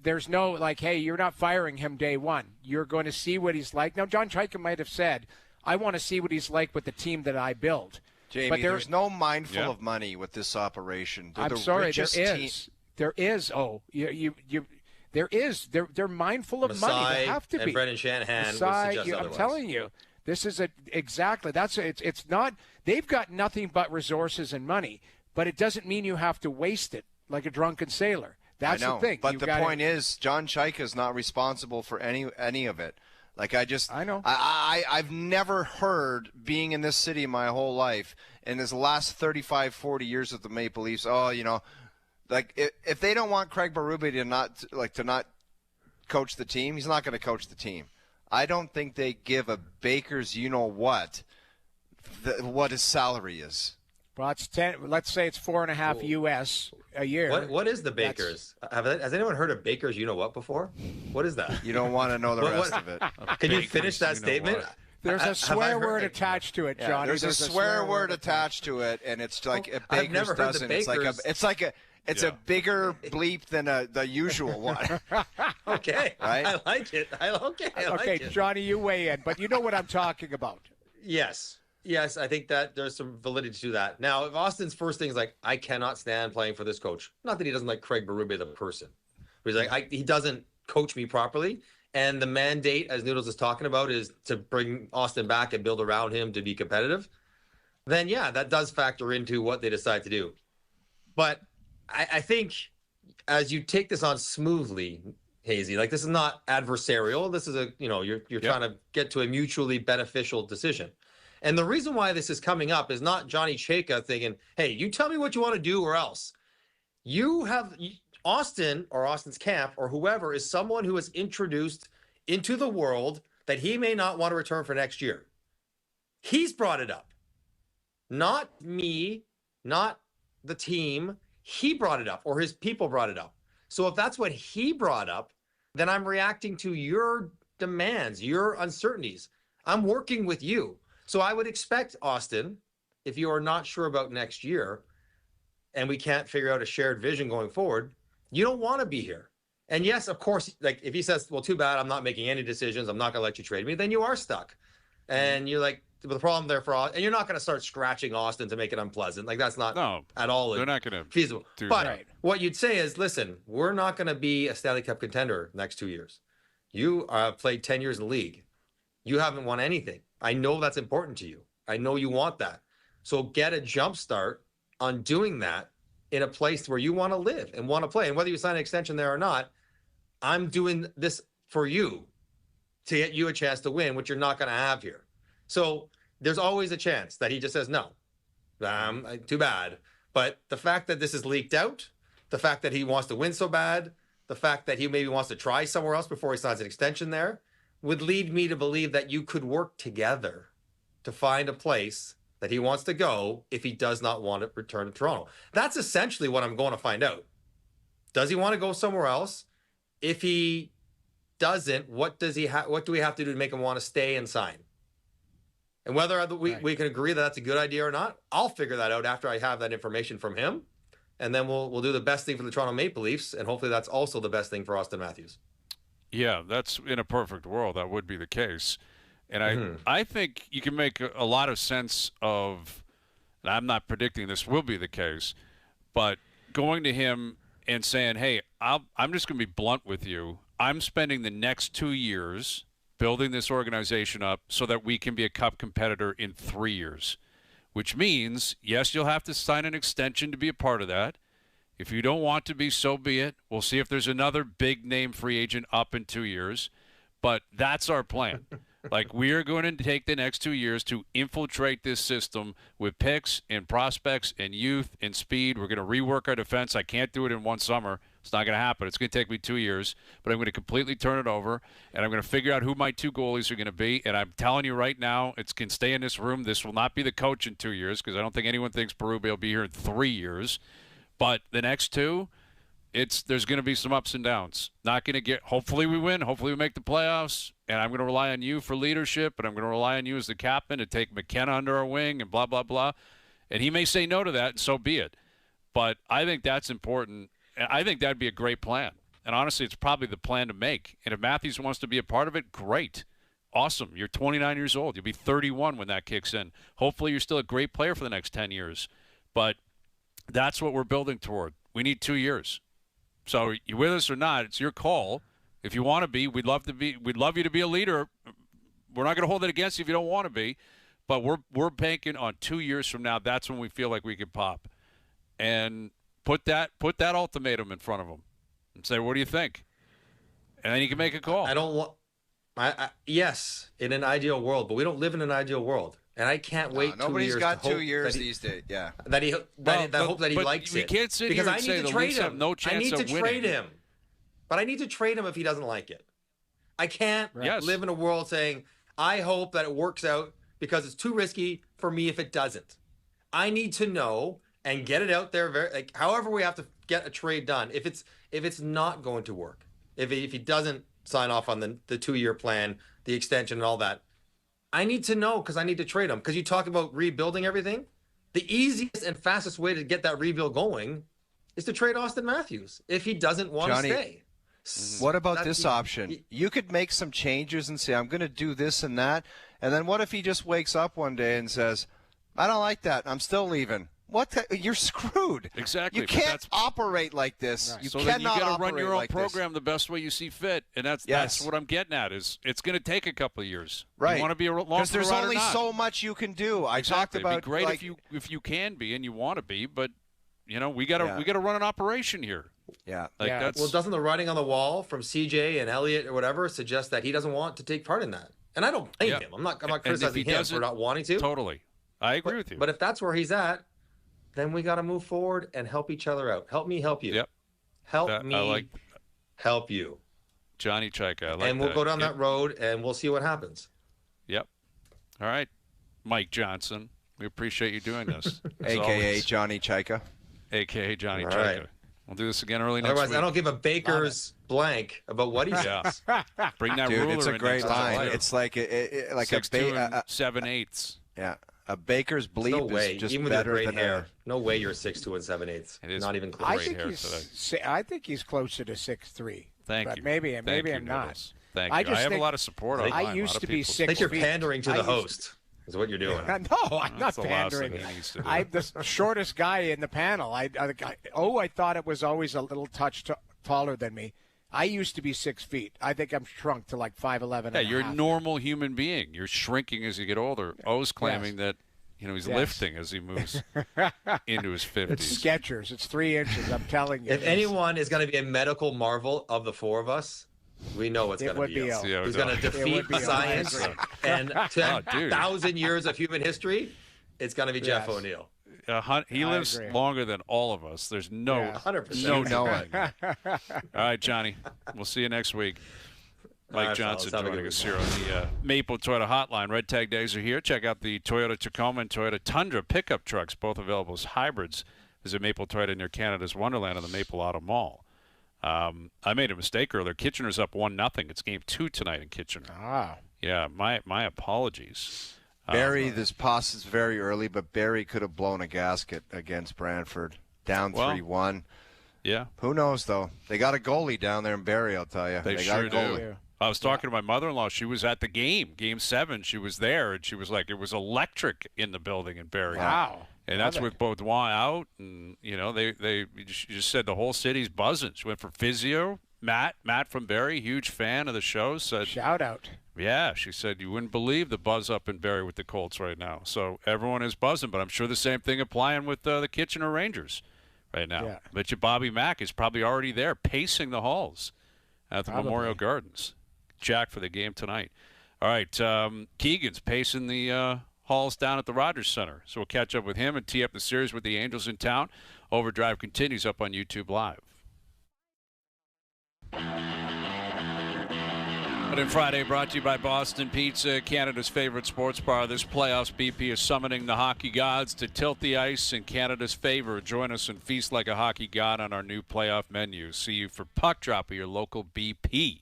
Speaker 4: there's no like, hey, you're not firing him day one. You're going to see what he's like. Now, John Chaika might have said, I want to see what he's like with the team that I build.
Speaker 5: Jamie,
Speaker 4: but
Speaker 5: there's no mindful of money with this operation. They're
Speaker 4: I'm sorry, there is. There is. Oh, there is. They're mindful of money. They have to be.
Speaker 10: And Brendan Shanahan would suggest
Speaker 4: I'm
Speaker 10: otherwise.
Speaker 4: telling you, this is exactly. It's not. They've got nothing but resources and money, but it doesn't mean you have to waste it like a drunken sailor. That's the thing.
Speaker 5: But the point is, John Chaika is not responsible for any of it. Like, I know. I've never heard, being in this city my whole life, in this last 35, 40 years of the Maple Leafs, like if they don't want Craig Berube to not coach the team, he's not going to coach the team. I don't think they give a Baker's what his salary is.
Speaker 4: Well, it's 10. Let's say it's $4.5 US a year.
Speaker 10: What is the Baker's? Has anyone heard of Baker's? You know what before? What is that?
Speaker 5: You don't want to know the rest of it.
Speaker 10: Can you finish that statement?
Speaker 4: There's a swear word attached to it, Johnny.
Speaker 5: There's a swear word attached to it, and it's like a Baker's
Speaker 10: never heard
Speaker 5: doesn't. It's a bigger bleep than the usual one.
Speaker 10: Okay,
Speaker 5: right?
Speaker 10: I like it. I like it.
Speaker 4: Johnny, you weigh in, but you know what I'm talking about.
Speaker 10: Yes, I think that there's some validity to that. Now, if Austin's first thing is like, I cannot stand playing for this coach. Not that he doesn't like Craig Berube, the person. But he's like, he doesn't coach me properly. And the mandate, as Noodles is talking about, is to bring Austin back and build around him to be competitive. Then, yeah, that does factor into what they decide to do. But I think as you take this on smoothly, Hazy, like this is not adversarial. This is you're trying to get to a mutually beneficial decision. And the reason why this is coming up is not Johnny Chaika thinking, hey, you tell me what you want to do or else. You have Austin or Austin's camp or whoever is someone who is introduced into the world that he may not want to return for next year. He's brought it up. Not me, not the team. He brought it up or his people brought it up. So if that's what he brought up, then I'm reacting to your demands, your uncertainties. I'm working with you. So I would expect, Austin, if you are not sure about next year and we can't figure out a shared vision going forward, you don't want to be here. And yes, of course, like if he says, well, too bad, I'm not making any decisions, I'm not going to let you trade me, then you are stuck. And you're like, the problem there and you're not going to start scratching Austin to make it unpleasant. Like that's not at all
Speaker 3: they're not going to
Speaker 10: feasible.
Speaker 3: But
Speaker 10: that. What you'd say is, listen, we're not going to be a Stanley Cup contender next 2 years. You played 10 years in the league. You haven't won anything. I know that's important to you. I know you want that. So get a jump start on doing that in a place where you want to live and want to play. And whether you sign an extension there or not, I'm doing this for you to get you a chance to win, which you're not going to have here. So there's always a chance that he just says, no, too bad. But the fact that this is leaked out, the fact that he wants to win so bad, the fact that he maybe wants to try somewhere else before he signs an extension there, would lead me to believe that you could work together to find a place that he wants to go if he does not want to return to Toronto. That's essentially what I'm going to find out. Does he want to go somewhere else? If he doesn't, what do we have to do to make him want to stay and sign? And whether we can agree that that's a good idea or not, I'll figure that out after I have that information from him. And then we'll do the best thing for the Toronto Maple Leafs, and hopefully that's also the best thing for Austin Matthews.
Speaker 3: Yeah, that's in a perfect world. That would be the case. And I think you can make a lot of sense of, and I'm not predicting this will be the case, but going to him and saying, hey, I'm just going to be blunt with you. I'm spending the next 2 years building this organization up so that we can be a cup competitor in 3 years, which means, yes, you'll have to sign an extension to be a part of that. If you don't want to be, so be it. We'll see if there's another big-name free agent up in 2 years. But that's our plan. Like, we are going to take the next 2 years to infiltrate this system with picks and prospects and youth and speed. We're going to rework our defense. I can't do it in one summer. It's not going to happen. It's going to take me 2 years. But I'm going to completely turn it over, and I'm going to figure out who my 2 goalies are going to be. And I'm telling you right now, it can stay in this room. This will not be the coach in 2 years because I don't think anyone thinks Berube will be here in 3 years. But the next 2, there's going to be some ups and downs. Not going to get – hopefully we win. Hopefully we make the playoffs. And I'm going to rely on you for leadership, and I'm going to rely on you as the captain to take McKenna under our wing and blah, blah, blah. And he may say no to that, and so be it. But I think that's important. And I think that would be a great plan. And honestly, it's probably the plan to make. And if Matthews wants to be a part of it, great. Awesome. You're 29 years old. You'll be 31 when that kicks in. Hopefully you're still a great player for the next 10 years. But that's what we're building toward. We need 2 years. So you with us or not, it's your call. If you want to be, we'd love you to be a leader. We're not going to hold it against you if you don't want to be. But we're banking on 2 years from now. That's when we feel like we can pop. And put that ultimatum in front of them and say, what do you think? And then you can make a call.
Speaker 10: I don't want yes, in an ideal world, but we don't live in an ideal world. And I can't wait 2 years.
Speaker 5: Nobody's got 2 years these days. Yeah.
Speaker 10: That he hope that he likes it.
Speaker 3: We can't sit here and say the Leafs have no chance of winning.
Speaker 10: I need to trade him. But I need to trade him if he doesn't like it. I can't live in a world saying, I hope that it works out because it's too risky for me if it doesn't. I need to know and get it out there, however we have to get a trade done. If it's not going to work, if he doesn't sign off on the 2 year plan, the extension and all that, I need to know because I need to trade him. Because you talk about rebuilding everything. The easiest and fastest way to get that rebuild going is to trade Austin Matthews if he doesn't want to stay.
Speaker 5: What about this option? You could make some changes and say, I'm going to do this and that. And then what if he just wakes up one day and says, I don't like that. I'm still leaving. You're screwed.
Speaker 3: Exactly.
Speaker 5: You can't operate like this.
Speaker 3: Right.
Speaker 5: You
Speaker 3: so
Speaker 5: cannot
Speaker 3: then you got to run
Speaker 5: operate
Speaker 3: your own
Speaker 5: like
Speaker 3: program the best way you see fit, and that's what I'm getting at. Is it's going to take a couple of years.
Speaker 5: Right.
Speaker 3: You want to be a long
Speaker 5: because there's
Speaker 3: run or
Speaker 5: only
Speaker 3: not.
Speaker 5: so much you can do. I talked about
Speaker 3: It'd be great if you can be and you want to be, but we got to run an operation here.
Speaker 5: Yeah.
Speaker 10: Well, doesn't the writing on the wall from CJ and Elliott or whatever suggest that he doesn't want to take part in that? And I don't blame him. I'm not criticizing him for not wanting to.
Speaker 3: Totally. I agree with you.
Speaker 10: But if that's where he's at, then we got to move forward and help each other out. Help me help you.
Speaker 3: Yep.
Speaker 10: Help me help you.
Speaker 3: Johnny Chaika.
Speaker 10: And we'll go down that road and we'll see what happens.
Speaker 3: Yep. All right. Mike Johnson, we appreciate you doing this.
Speaker 5: A.K.A. Johnny Chaika.
Speaker 3: A.K.A. Johnny
Speaker 10: All
Speaker 3: Chaika.
Speaker 10: right.
Speaker 3: We'll do this again early next
Speaker 10: Otherwise,
Speaker 3: week.
Speaker 10: I don't give a baker's blank about what he says.
Speaker 3: Bring that
Speaker 5: Dude,
Speaker 3: ruler
Speaker 5: it's a
Speaker 3: in
Speaker 5: great
Speaker 3: next time.
Speaker 5: line. It's like a
Speaker 3: 6'2" 7/8.
Speaker 5: Yeah. A baker's bleep
Speaker 10: No way.
Speaker 5: is just
Speaker 10: Even with
Speaker 5: better
Speaker 10: great
Speaker 5: than
Speaker 10: hair. No way you're 6'2" and 7/8.
Speaker 3: It is
Speaker 10: not even close.
Speaker 4: I think he's closer to 6'3".
Speaker 3: Thank
Speaker 4: but
Speaker 3: you.
Speaker 4: maybe
Speaker 3: Thank you,
Speaker 4: I'm not.
Speaker 3: Noodles. Thank you. I have a lot of support online.
Speaker 4: I used to be 6 feet.
Speaker 10: I think you're pandering to the host. Is what you're doing.
Speaker 4: No, I'm not pandering. I'm the shortest guy in the panel. I thought it was always a little touch taller than me. I used to be 6 feet. I think I'm shrunk to like 5'11".
Speaker 3: Yeah, you're a normal human being. You're shrinking as you get older. O's claiming that he's lifting as he moves into his 50s.
Speaker 4: It's Skechers. It's 3 inches. I'm telling you.
Speaker 10: If anyone is going to be a medical marvel of the four of us, we know it's going to be us. Who's going to defeat science and 10,000 years of human history? It's going to be Jeff O'Neill.
Speaker 3: He lives longer than all of us. There's no
Speaker 10: 100%.
Speaker 3: no knowing. All right, Johnny. We'll see you next week. Mike Johnson joining us here on the Maple Toyota Hotline. Red Tag Days are here. Check out the Toyota Tacoma and Toyota Tundra pickup trucks, both available as hybrids. Visit Maple Toyota near Canada's Wonderland in the Maple Auto Mall. I made a mistake earlier. Kitchener's up 1-0. It's game 2 tonight in Kitchener.
Speaker 4: Ah.
Speaker 3: Yeah, my apologies.
Speaker 5: Barry, this pass is very early, but Barry could have blown a gasket against Brantford. Down 3-1.
Speaker 3: Yeah.
Speaker 5: Who knows, though? They got a goalie down there in Barry, I'll tell you.
Speaker 3: They
Speaker 5: got
Speaker 3: sure
Speaker 5: a goalie.
Speaker 3: do. I was talking to my mother-in-law. She was at the game 7. She was there, and she was like, it was electric in the building in Barry.
Speaker 4: Wow.
Speaker 3: And that's with Baudouin out, and, you know, they just said the whole city's buzzing. She went for physio. Matt from Barry, huge fan of the show, said,
Speaker 4: shout out.
Speaker 3: Yeah, she said you wouldn't believe the buzz up in Barry with the Colts right now. So everyone is buzzing, but I'm sure the same thing applying with the Kitchener Rangers right now.
Speaker 4: Yeah.
Speaker 3: Bet you Bobby Mack is probably already there pacing the halls at the Memorial Gardens. Jack for the game tonight. All right, Keegan's pacing the halls down at the Rogers Center. So we'll catch up with him and tee up the series with the Angels in town. OverDrive continues up on YouTube Live. But in Friday, brought to you by Boston Pizza, Canada's favorite sports bar. This playoffs, BP is summoning the hockey gods to tilt the ice in Canada's favor. Join us and feast like a hockey god on our new playoff menu. See you for Puck Drop at your local BP.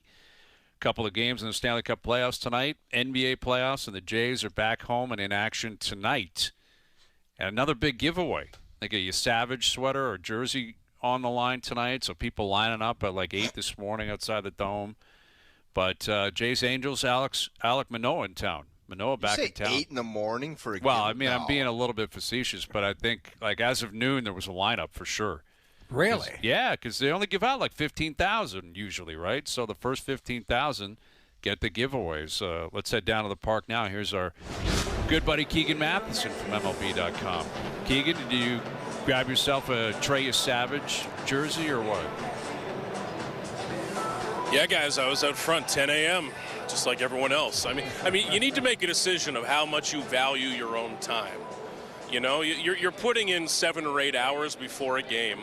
Speaker 3: Couple of games in the Stanley Cup playoffs tonight. NBA playoffs, and the Jays are back home and in action tonight. And another big giveaway. They get you a Savage sweater or jersey on the line tonight, so people lining up at like 8 this morning outside the Dome. But Jays Angels, Alec Manoah in town. Manoah back in town.
Speaker 5: 8 in the morning for a game?
Speaker 3: Well, I mean, I'm being a little bit facetious, but I think like as of noon there was a lineup for sure.
Speaker 4: Really?
Speaker 3: Yeah, because they only give out like 15,000 usually, right? So the first 15,000 get the giveaways. Let's head down to the park now. Here's our good buddy Keegan Matheson from MLB.com. Keegan, did you grab yourself a Trey Savage jersey or what?
Speaker 11: Yeah, guys, I was out front 10 a.m. just like everyone else. I mean, you need to make a decision of how much you value your own time. You know, you're putting in 7 or 8 hours before a game,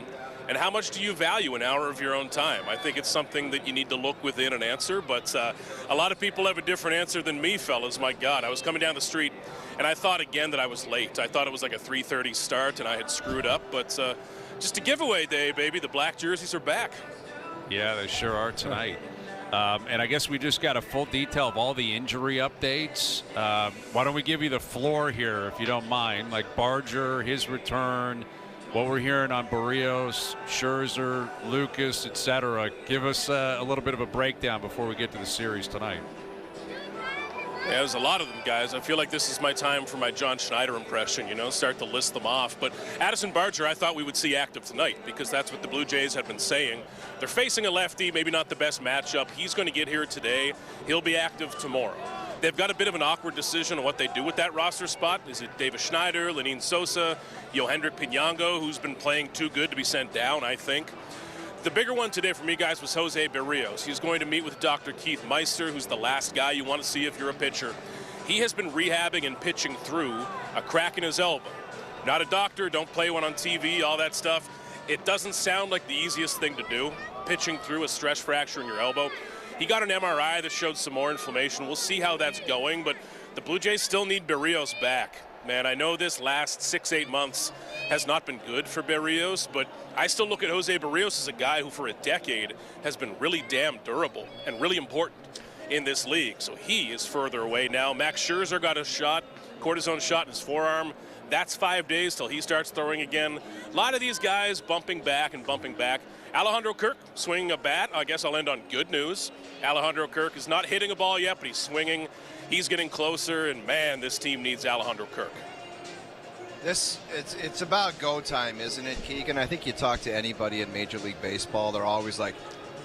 Speaker 11: and how much do you value an hour of your own time? I think it's something that you need to look within and answer, but a lot of people have a different answer than me, fellas. My God, I was coming down the street, and I thought again that I was late. I thought it was like a 3:30 start, and I had screwed up, but just a giveaway day, baby. The black jerseys are back.
Speaker 3: Yeah, they sure are tonight. And I guess we just got a full detail of all the injury updates. Why don't we give you the floor here, if you don't mind? Like Barger, his return, what we're hearing on Barrios, Scherzer, Lucas, etc. Give us a little bit of a breakdown before we get to the series tonight.
Speaker 11: Yeah, there's a lot of them, guys. I feel like this is my time for my John Schneider impression, you know, start to list them off. But Addison Barger, I thought we would see active tonight because that's what the Blue Jays have been saying. They're facing a lefty, maybe not the best matchup. He's going to get here today. He'll be active tomorrow. They've got a bit of an awkward decision on what they do with that roster spot. Is it Davis Schneider, Lenine Sosa, Yohendrick Pinango, who's been playing too good to be sent down, I think. The bigger one today for me, guys, was Jose Barrios. He's going to meet with Dr. Keith Meister, who's the last guy you want to see if you're a pitcher. He has been rehabbing and pitching through a crack in his elbow. Not a doctor, don't play one on TV, all that stuff. It doesn't sound like the easiest thing to do, pitching through a stress fracture in your elbow. He got an MRI that showed some more inflammation. We'll see how that's going, but the Blue Jays still need Barrios back. Man, I know this last 6-8 months has not been good for Barrios, but I still look at Jose Barrios as a guy who for a decade has been really damn durable and really important in this league. So he is further away now. Max Scherzer got a shot, cortisone shot in his forearm. That's 5 days till he starts throwing again. A lot of these guys bumping back and bumping back. Alejandro Kirk swinging a bat. I guess I'll end on good news. Alejandro Kirk is not hitting a ball yet, but he's swinging. He's getting closer, and man, this team needs Alejandro Kirk.
Speaker 5: It's about go time, isn't it, Keegan? I think you talk to anybody in Major League Baseball, they're always like,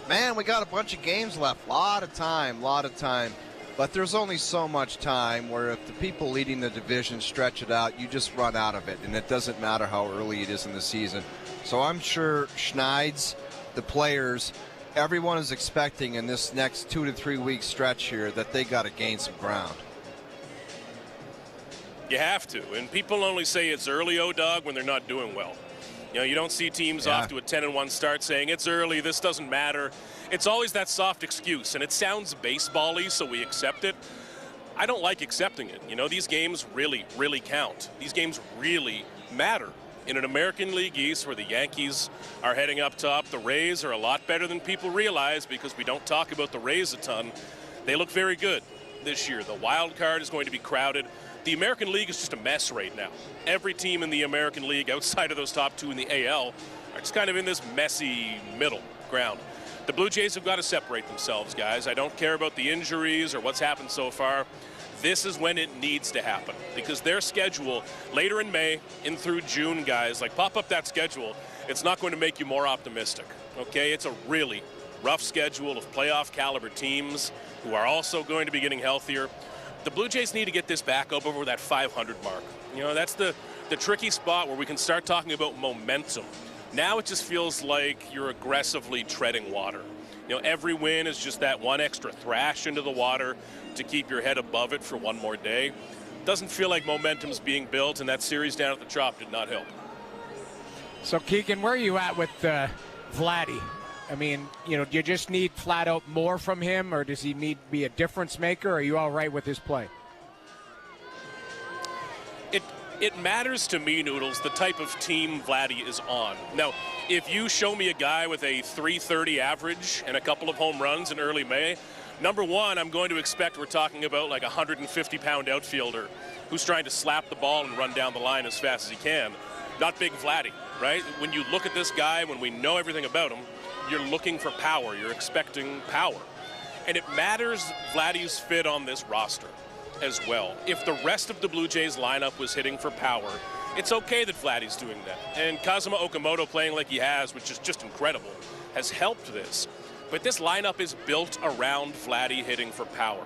Speaker 5: man, we got a bunch of games left, lot of time. But there's only so much time where if the people leading the division stretch it out, you just run out of it, and it doesn't matter how early it is in the season. So I'm sure Schneids, the players, everyone is expecting in this next 2 to 3 week stretch here that they got to gain some ground.
Speaker 11: You have to, and people only say it's early, O-Dog, when they're not doing well. You know, you don't see teams off to a 10-1 start saying it's early, this doesn't matter. It's always that soft excuse, and it sounds baseball-y, so we accept it. I don't like accepting it. You know, these games really, really count. These games really matter. In an American League East where the Yankees are heading up top, the Rays are a lot better than people realize because we don't talk about the Rays a ton. They look very good this year. The wild card is going to be crowded. The American League is just a mess right now. Every team in the American League outside of those top two in the AL are just kind of in this messy middle ground. The Blue Jays have got to separate themselves, guys. I don't care about the injuries or what's happened so far. This is when it needs to happen because their schedule later in May and through June, guys, like pop up that schedule. It's not going to make you more optimistic, okay? It's a really rough schedule of playoff caliber teams who are also going to be getting healthier. The Blue Jays need to get this back up over that 500 mark. You know, that's the tricky spot where we can start talking about momentum. Now it just feels like you're aggressively treading water. You know, every win is just that one extra thrash into the water to keep your head above it for one more day. Doesn't feel like momentum's being built, and that series down at the Trop did not help.
Speaker 4: So, Keegan, where are you at with Vladdy? I mean, you know, do you just need flat out more from him, or does he need to be a difference maker, or are you all right with his play?
Speaker 11: It matters to me, Noodles, the type of team Vladdy is on. Now, if you show me a guy with a .330 average and a couple of home runs in early May, number one, I'm going to expect we're talking about like a 150-pound outfielder who's trying to slap the ball and run down the line as fast as he can. Not big Vladdy, right? When you look at this guy, when we know everything about him, you're looking for power. You're expecting power. And it matters Vladdy's fit on this roster as well. If the rest of the Blue Jays lineup was hitting for power, it's okay that Vladdy's doing that. And Kazuma Okamoto playing like he has, which is just incredible, has helped this. But this lineup is built around Vladdy hitting for power.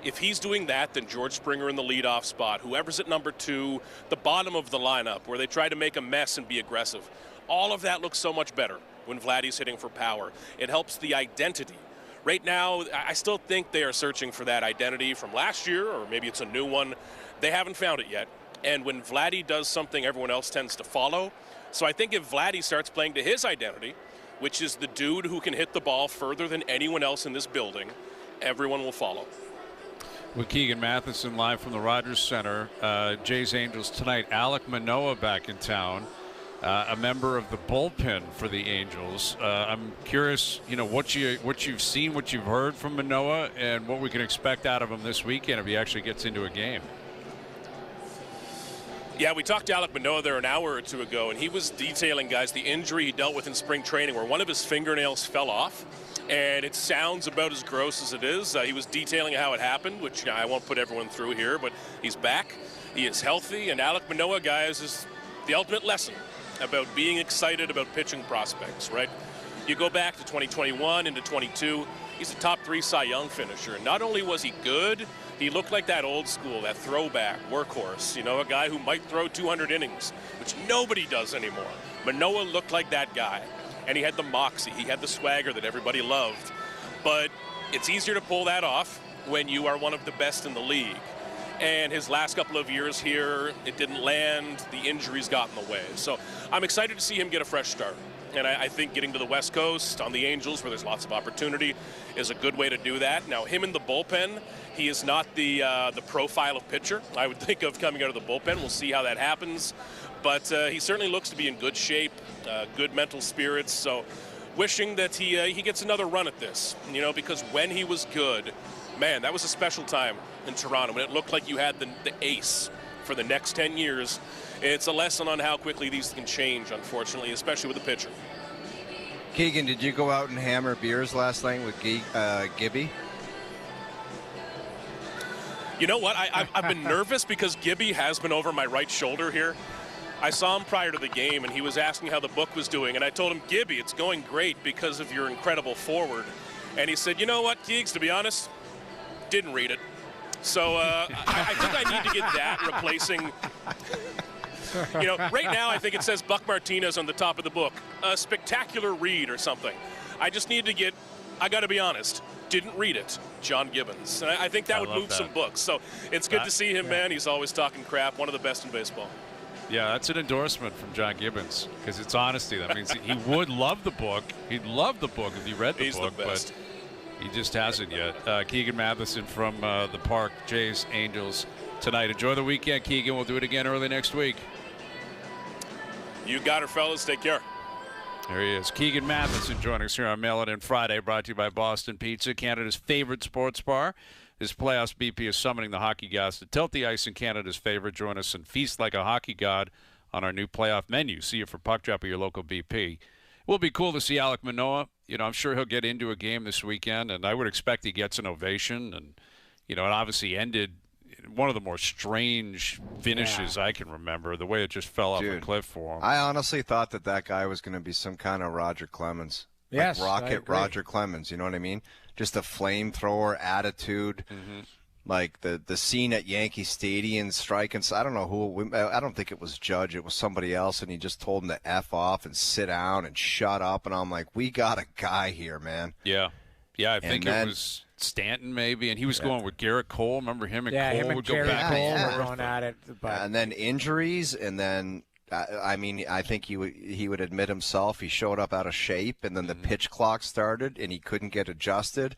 Speaker 11: If he's doing that, then George Springer in the leadoff spot, whoever's at number 2, the bottom of the lineup where they try to make a mess and be aggressive. All of that looks so much better when Vladdy's hitting for power. It helps the identity. Right now, I still think they are searching for that identity from last year, or maybe it's a new one. They haven't found it yet. And when Vladdy does something, everyone else tends to follow. So I think if Vladdy starts playing to his identity, which is the dude who can hit the ball further than anyone else in this building, everyone will follow.
Speaker 3: With Keegan Matheson live from the Rogers Center, Jays Angels tonight. Alek Manoah back in town. A member of the bullpen for the Angels. I'm curious, you know, what you've seen, what you've heard from Manoah, and what we can expect out of him this weekend if he actually gets into a game.
Speaker 11: Yeah, we talked to Alek Manoah there an hour or two ago, and he was detailing, guys, the injury he dealt with in spring training where one of his fingernails fell off, and it sounds about as gross as it is. He was detailing how it happened, which I won't put everyone through here, but he's back. He is healthy, and Alek Manoah, guys, is the ultimate lesson about being excited about pitching prospects, right? You go back to 2021 into 22, he's a top 3 Cy Young finisher. And not only was he good, he looked like that old school, that throwback workhorse, you know, a guy who might throw 200 innings, which nobody does anymore. Manoah looked like that guy, and he had the moxie, he had the swagger that everybody loved. But it's easier to pull that off when you are one of the best in the league. And his last couple of years here, it didn't land. The injuries got in the way. So I'm excited to see him get a fresh start. And I think getting to the West Coast on the Angels, where there's lots of opportunity, is a good way to do that. Now, him in the bullpen, he is not the profile of pitcher I would think of coming out of the bullpen. We'll see how that happens. But he certainly looks to be in good shape, good mental spirits. So wishing that he gets another run at this, you know, because when he was good, man, that was a special time in Toronto when it looked like you had the ace for the next 10 years. It's a lesson on how quickly these can change, unfortunately, especially with the pitcher.
Speaker 5: Keegan, did you go out and hammer beers last night with Gibby?
Speaker 11: You know what? I've been nervous because Gibby has been over my right shoulder here. I saw him prior to the game, and he was asking how the book was doing, and I told him, Gibby, it's going great because of your incredible forward. And he said, you know what, Keegs, to be honest, didn't read it. So I think I need to get that replacing. You know, right now I think it says Buck Martinez on the top of the book. A spectacular read or something. I just need to get, I got to be honest, didn't read it, John Gibbons. And I think that would move some books. So it's good to see him, man. He's always talking crap. One of the best in baseball.
Speaker 3: Yeah, that's an endorsement from John Gibbons because it's honesty. That means he would love the book. He'd love the book if he read the book.
Speaker 11: The best.
Speaker 3: But he just hasn't yet. Keegan Matheson from the Park, Jays, Angels tonight. Enjoy the weekend, Keegan. We'll do it again early next week.
Speaker 11: You got her, fellas. Take care.
Speaker 3: There he is. Keegan Matheson joining us here on Mail It In Friday, brought to you by Boston Pizza, Canada's favorite sports bar. This playoffs, BP is summoning the hockey gods to tilt the ice in Canada's favor. Join us and feast like a hockey god on our new playoff menu. See you for puck drop at your local BP. It will be cool to see Alec Manoah. I'm sure he'll get into a game this weekend, and I would expect he gets an ovation. And, it obviously ended one of the more strange finishes I can remember, the way it just fell off a cliff for him.
Speaker 5: I honestly thought that guy was going to be some kind of Roger Clemens.
Speaker 4: Yes,
Speaker 5: like Rocket Roger Clemens, you know what I mean? Just a flamethrower attitude. Like the scene at Yankee Stadium striking. I don't know who. I don't think it was Judge. It was somebody else, and he just told him to F off and sit down and shut up. And I'm like, we got a guy here, man.
Speaker 3: Yeah. I think it was Stanton maybe, and he was going with Garrett Cole. Remember him and Cole
Speaker 4: him
Speaker 3: would
Speaker 4: and
Speaker 3: go back and forth.
Speaker 4: Going at it. But...
Speaker 5: And then injuries, and then I think he would admit himself he showed up out of shape, and then the pitch clock started, and he couldn't get adjusted,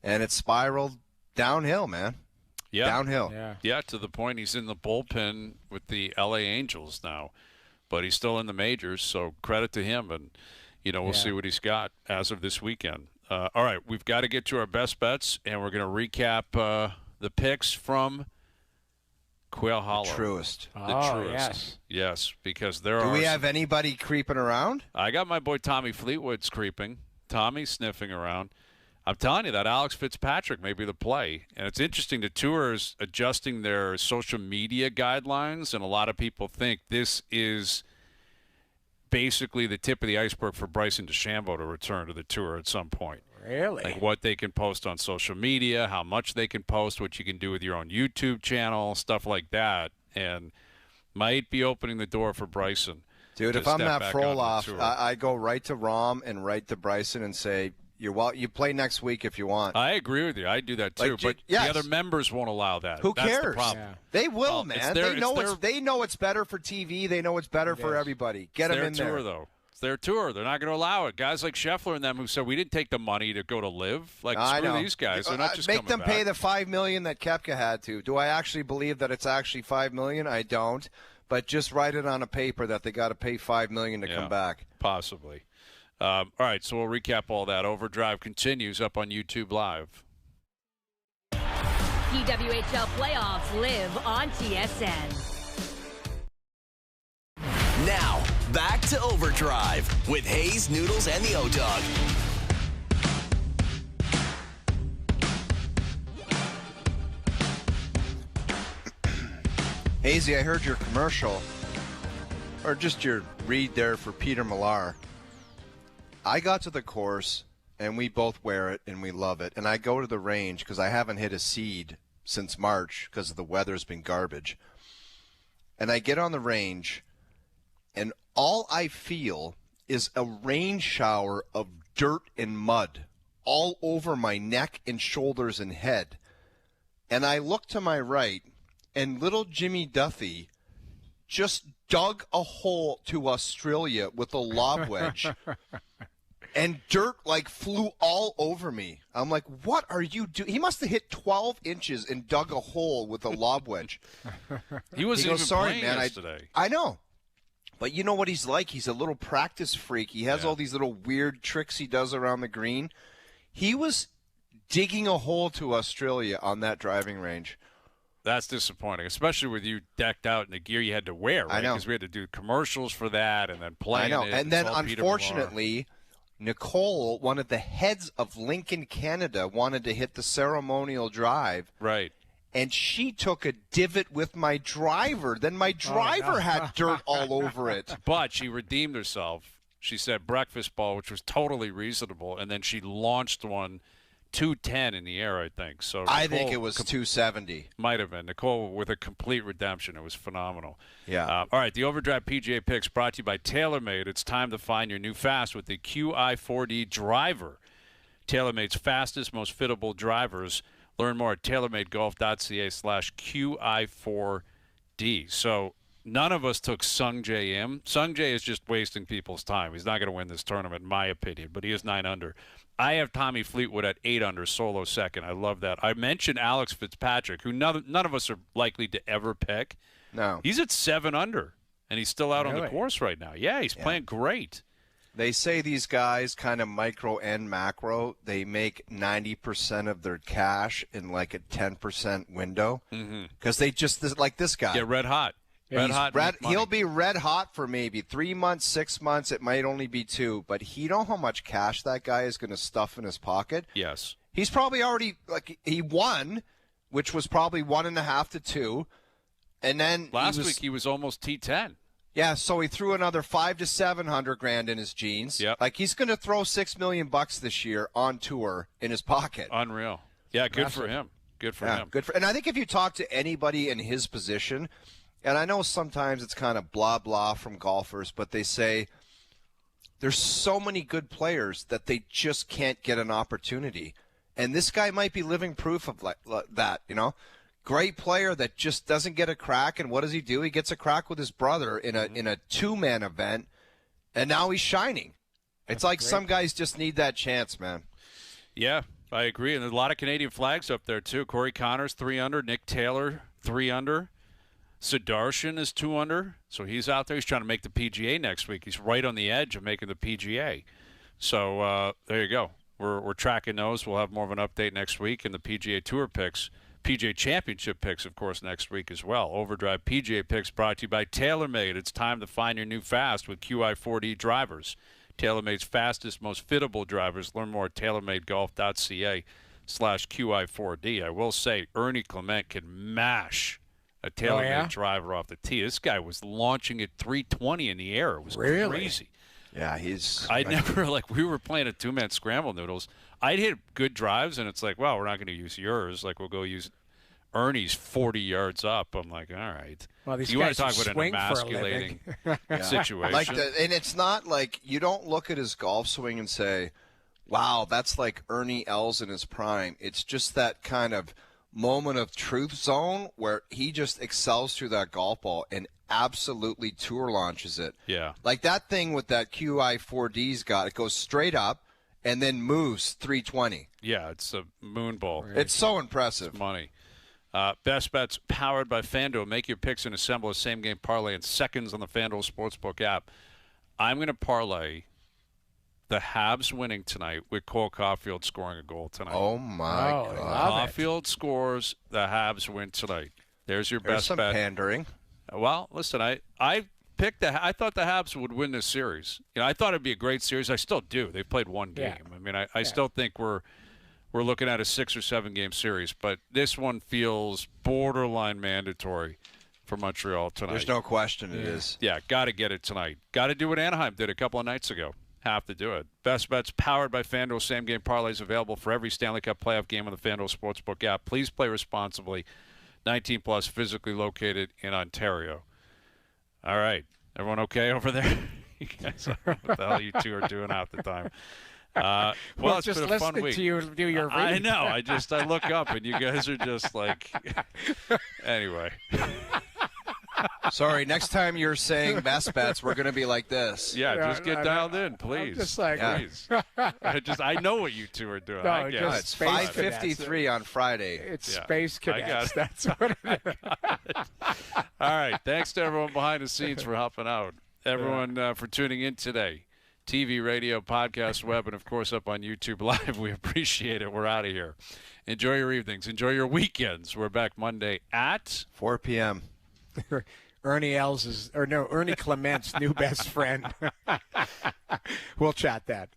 Speaker 5: and it spiraled downhill, man.
Speaker 3: Yeah.
Speaker 5: Downhill.
Speaker 3: Yeah, to the point he's in the bullpen with the LA Angels now, but he's still in the majors, so credit to him, and we'll see what he's got as of this weekend. All right, we've got to get to our best bets, and we're going to recap the picks from Quail Hollow.
Speaker 5: The truest.
Speaker 3: The truest. Yes, because there are.
Speaker 5: Do we have anybody creeping around?
Speaker 3: I got my boy Tommy Fleetwood's creeping. Tommy's sniffing around. I'm telling you that Alex Fitzpatrick may be the play. And it's interesting, the tour is adjusting their social media guidelines, and a lot of people think this is basically the tip of the iceberg for Bryson DeChambeau to return to the tour at some point.
Speaker 4: Really?
Speaker 3: Like what they can post on social media, how much they can post, what you can do with your own YouTube channel, stuff like that. And might be opening the door for Bryson.
Speaker 5: Dude, if I'm not Frolov, I go right to Rom and right to Bryson and say, you play next week if you want.
Speaker 3: I agree with you. I do that too, but the other members won't allow that.
Speaker 5: Who
Speaker 3: That's
Speaker 5: cares?
Speaker 3: The problem.
Speaker 5: They will, man. They know it's better for TV. They know it's better for everybody. Get them in there.
Speaker 3: It's their tour, though. It's their tour. They're not going to allow it. Guys like Scheffler and them who said we didn't take the money to go to live. Like screw these guys. They're not just
Speaker 5: make them
Speaker 3: back.
Speaker 5: pay the $5 million that Koepka had to. Do I actually believe that it's actually $5 million? I don't. But just write it on a paper that they got to pay $5 million to come back.
Speaker 3: Possibly. All right, so we'll recap all that. OverDrive continues up on YouTube Live.
Speaker 12: PWHL playoffs live on TSN.
Speaker 1: Now, back to OverDrive with Hayes, Noodles, and the O-Dog.
Speaker 5: Hazy, I heard your commercial, or just your read there for Peter Millar. I got to the course, and we both wear it, and we love it. And I go to the range because I haven't hit a seed since March because the weather's been garbage. And I get on the range, and all I feel is a rain shower of dirt and mud all over my neck and shoulders and head. And I look to my right, and little Jimmy Duffy just dug a hole to Australia with a lob wedge. And dirt, flew all over me. I'm like, what are you doing? He must have hit 12 inches and dug a hole with a lob wedge.
Speaker 3: He wasn't even playing yesterday.
Speaker 5: I know. But you know what he's like? He's a little practice freak. He has all these little weird tricks he does around the green. He was digging a hole to Australia on that driving range.
Speaker 3: That's disappointing, especially with you decked out in the gear you had to wear, right?
Speaker 5: I know.
Speaker 3: Because we had to do commercials for that and then play.
Speaker 5: I know.
Speaker 3: It.
Speaker 5: And then, unfortunately, Nicole, one of the heads of Lincoln, Canada, wanted to hit the ceremonial drive.
Speaker 3: Right.
Speaker 5: And she took a divot with my driver. Then my driver had dirt all over it.
Speaker 3: But she redeemed herself. She said breakfast ball, which was totally reasonable, and then she launched one 210 in the air, I think. So Nicole,
Speaker 5: I think it was 270.
Speaker 3: Might have been. Nicole with a complete redemption. It was phenomenal.
Speaker 5: Yeah.
Speaker 3: All right, the OverDrive PGA Picks brought to you by TaylorMade. It's time to find your new fast with the QI4D driver. TaylorMade's fastest, most fittable drivers. Learn more at TaylorMadeGolf.ca/QI4D. So none of us took Sung Jae Im. Sung Jae is just wasting people's time. He's not going to win this tournament, in my opinion, but he is 9 under. I have Tommy Fleetwood at 8 under, solo second. I love that. I mentioned Alex Fitzpatrick, who none of us are likely to ever pick.
Speaker 5: No.
Speaker 3: He's at 7 under, and he's still out on the course right now. Yeah, he's playing great.
Speaker 5: They say these guys, kind of micro and macro, they make 90% of their cash in like a 10% window. Because they just, like this guy.
Speaker 3: Get red hot.
Speaker 5: He'll be red hot for maybe 3 months, 6 months. It might only be 2. But you know how much cash that guy is going to stuff in his pocket?
Speaker 3: Yes.
Speaker 5: He's probably already, he won, which was probably 1.5 to 2. And then
Speaker 3: last week he was almost T10.
Speaker 5: Yeah, so he threw another $500 to $700 in his jeans.
Speaker 3: Yep.
Speaker 5: Like he's going to throw $6 million this year on tour in his pocket.
Speaker 3: Unreal. Yeah, good for him. Good for him.
Speaker 5: And I think if you talk to anybody in his position, and I know sometimes it's kind of blah blah from golfers, but they say there's so many good players that they just can't get an opportunity, and this guy might be living proof of that. You know. Great player that just doesn't get a crack, and what does he do? He gets a crack with his brother in a two-man event, and now he's shining. It's like great. Some guys just need that chance, man.
Speaker 3: Yeah, I agree. And there's a lot of Canadian flags up there, too. Corey Connors, 3 under. Nick Taylor, 3 under. Sudarshan is 2 under. So he's out there. He's trying to make the PGA next week. He's right on the edge of making the PGA. So there you go. We're tracking those. We'll have more of an update next week in the PGA Tour picks. PGA Championship picks, of course, next week as well. OverDrive PGA picks brought to you by TaylorMade. It's time to find your new fast with QI4D drivers. TaylorMade's fastest, most fittable drivers. Learn more at TaylorMadeGolf.ca/QI4D. I will say, Ernie Clement can mash a TaylorMade driver off the tee. This guy was launching at 320 in the air. It was crazy.
Speaker 5: Yeah, he's.
Speaker 3: I never, we were playing a 2-man scramble, Noodles. I'd hit good drives, and it's like, well, we're not going to use yours. Like, we'll go use Ernie's 40 yards up. I'm like, all right.
Speaker 4: Well,
Speaker 3: you want to talk about an emasculating situation.
Speaker 5: And it's not like you don't look at his golf swing and say, wow, that's like Ernie Els in his prime. It's just that kind of moment of truth zone where he just excels through that golf ball and absolutely tour launches it.
Speaker 3: Yeah.
Speaker 5: Like that thing with that QI4D's got, it goes straight up and then moves 320.
Speaker 3: Yeah, it's a moon ball.
Speaker 5: It's so impressive.
Speaker 3: It's money. Best Bets powered by FanDuel. Make your picks and assemble a same-game parlay in seconds on the FanDuel Sportsbook app. I'm going to parlay the Habs winning tonight with Cole Caulfield scoring a goal tonight.
Speaker 5: Oh, my God.
Speaker 3: Caulfield scores, the Habs win tonight. There's your best
Speaker 5: some
Speaker 3: bet.
Speaker 5: Pandering.
Speaker 3: Well, listen, I picked I thought the Habs would win this series. You know, I thought it'd be a great series. I still do. They've played one game.
Speaker 4: Yeah.
Speaker 3: I mean, I still think we're looking at a 6 or 7 game series, but this one feels borderline mandatory for Montreal tonight.
Speaker 5: There's no question it is.
Speaker 3: Yeah, got to get it tonight. Got to do what Anaheim did a couple of nights ago. Have to do it. Best Bets powered by FanDuel. Same game parlays available for every Stanley Cup playoff game on the FanDuel Sportsbook app. Please play responsibly. 19 plus, physically located in Ontario. All right. Everyone okay over there? You guys, I don't know what the hell you two are doing half the time. Well, it's
Speaker 4: just
Speaker 3: been a fun
Speaker 4: listening
Speaker 3: week.
Speaker 4: to you do your read.
Speaker 3: I know. I look up and you guys are just like, anyway.
Speaker 5: Sorry, next time you're saying best bets, we're going to be like this.
Speaker 3: Yeah, just get dialed in, please.
Speaker 4: I'm just like,
Speaker 3: please. I know what you you two are doing.
Speaker 4: No,
Speaker 3: I guess.
Speaker 5: It's 5:53 on Friday.
Speaker 4: It's Space Cadets. That's what it is.
Speaker 3: All right. Thanks to everyone behind the scenes for helping out. Everyone for tuning in today. TV, radio, podcast, web, and, of course, up on YouTube Live. We appreciate it. We're out of here. Enjoy your evenings. Enjoy your weekends. We're back Monday at
Speaker 5: 4 p.m.
Speaker 4: Ernie Clement's new best friend. We'll chat that.